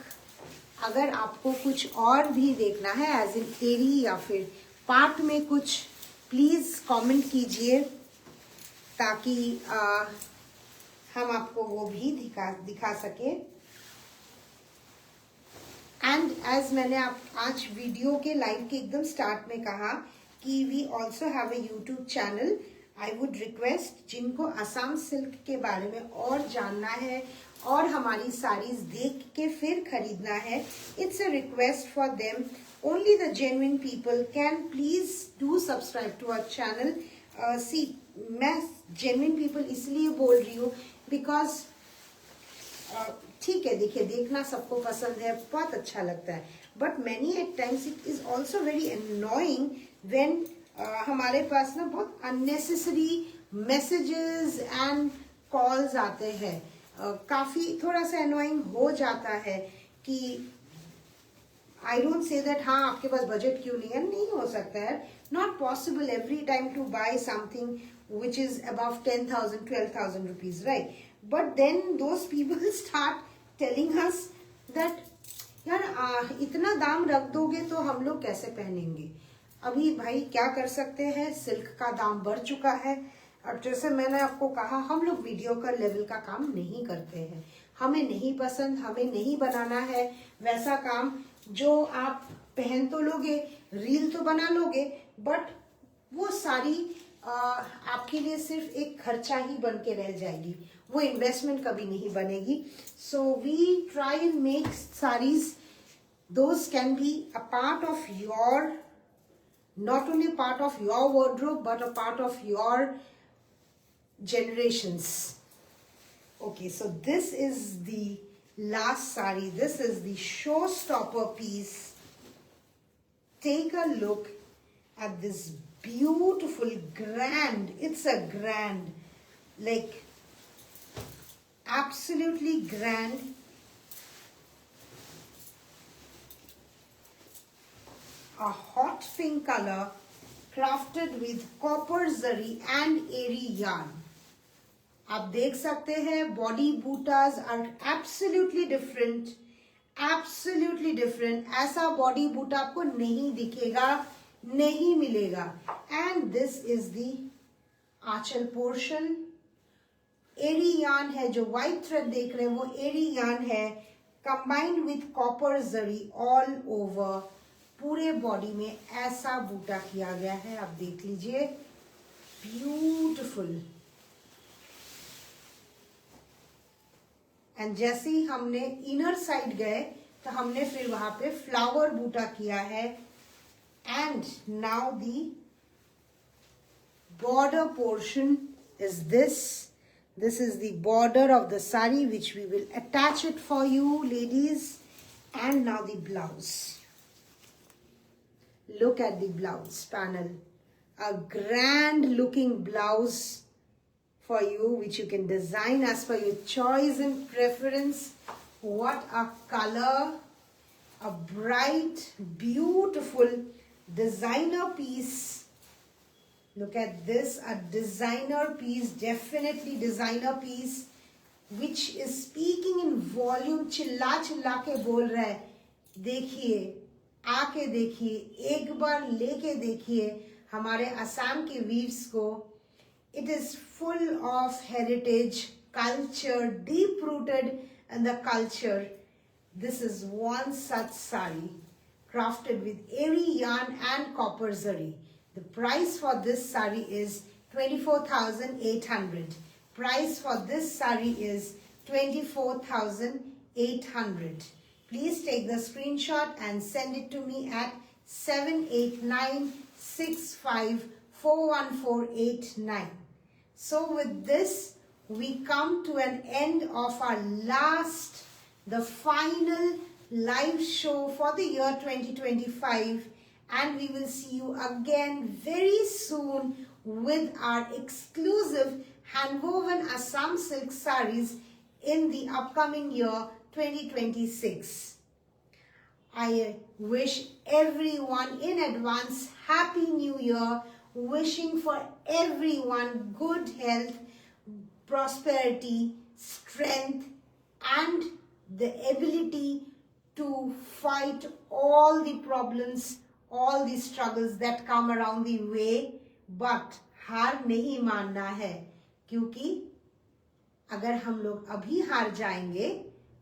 अगर आपको कुछ और भी देखना है as in एरी या फिर पार्ट में कुछ, प्लीज कमेंट कीजिए ताकि हम आपको वो भी दिखा सके. एंड एज मैंने आज वीडियो के लाइव के एकदम स्टार्ट में कहा कि we also have a YouTube channel. I would request जिनको असम सिल्क के बारे में और जानना है और हमारी साड़ीज देख के फिर खरीदना है, it's a request for them. Only the genuine people can please do subscribe to our channel. See, मैं जेन्युइन पीपल इसलिए बोल रही हूँ बिकॉज ठीक है, देखिए, देखना सबको पसंद है, बहुत अच्छा लगता है, but many at times it is also very annoying when हमारे पास ना बहुत अननेसेसरी मैसेजेस एंड कॉल्स आते हैं. काफी थोड़ा सा अनोइंग हो जाता है कि आई डोंट से दैट हाँ आपके पास बजट क्यों नहीं हो सकता है. Not possible every time to buy something which is above 10,000, 12,000 rupees, right? But then those people start telling us that यार इतना दाम रख दोगे तो हम लोग कैसे पहनेंगे. अभी भाई क्या कर सकते हैं, सिल्क का दाम बढ़ चुका है. और जैसे मैंने आपको कहा, हम लोग मीडियोकर लेवल का काम नहीं करते हैं. हमें नहीं पसंद, हमें नहीं बनाना है वैसा काम जो आप पहन तो लोगे, रील तो बना लोगे, बट वो सारी आपके लिए सिर्फ एक खर्चा ही बन के रह जाएगी, वो इन्वेस्टमेंट कभी नहीं बनेगी. So we try and make saris those can be a part of your, not only part of your wardrobe but a part of your generations. Okay, so this is the last sari. This is the showstopper piece. Take a look at this beautiful, grand, it's a grand, like absolutely grand. A hot pink color crafted with copper zari and airy yarn. आप देख सकते हैं body bootas are absolutely different, absolutely different. ऐसा body boota आपको नहीं दिखेगा, नहीं मिलेगा. And this is the Aanchal portion. airy yarn है, जो white thread देख रहे हैं वो airy yarn है, combined with copper zari all over. पूरे बॉडी में ऐसा बूटा किया गया है, आप देख लीजिए, ब्यूटिफुल. एंड जैसे ही हमने इनर साइड गए तो हमने फिर वहां पे फ्लावर बूटा किया है. And now the border portion is this is the border of the sari which we will attach it for you ladies. And now the blouse. Look at the blouse panel, a grand looking blouse for you which you can design as per your choice and preference. What a color, a bright beautiful designer piece. Look at this, a designer piece, definitely designer piece, which is speaking in volume, चिल्ला चिल्ला के बोल रहा है, देखिए, आके देखिए, एक बार लेके देखिए हमारे असम के वीव्स को. It is full of heritage, culture, deep rooted in the culture. This is one such sari, crafted with airy yarn and copper zari. The price for this sari is 24,800. Price for this sari is 24,800. Please take the screenshot and send it to me at 7896541489. So with this, we come to an end of our last, the final live show for the year 2025. And we will see you again very soon with our exclusive handwoven Assam silk saris in the upcoming year 2026. I wish everyone in advance Happy New Year, wishing for everyone good health, prosperity, strength, and the ability to fight all the problems, all the struggles that come around the way. But हार नहीं मानना है, क्योंकि अगर हम लोग अभी हार जाएंगे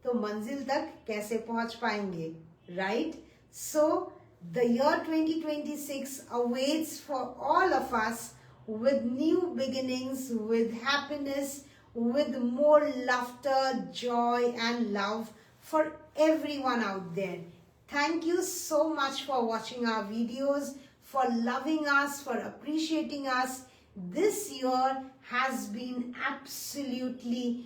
तो मंजिल तक कैसे पहुंच पाएंगे, right? So the year 2026 awaits for all of us with new beginnings, with happiness, with more laughter, joy and love for everyone out there. Thank you so much for watching our videos, for loving us, for appreciating us. This year has been absolutely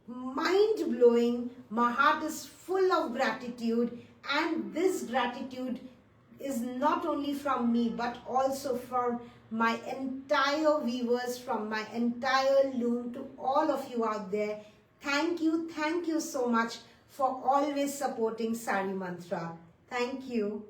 mind-blowing. My heart is full of gratitude, and this gratitude is not only from me but also from my entire viewers, from my entire loom, to all of you out there. Thank you so much for always supporting Sari Mantra. Thank you.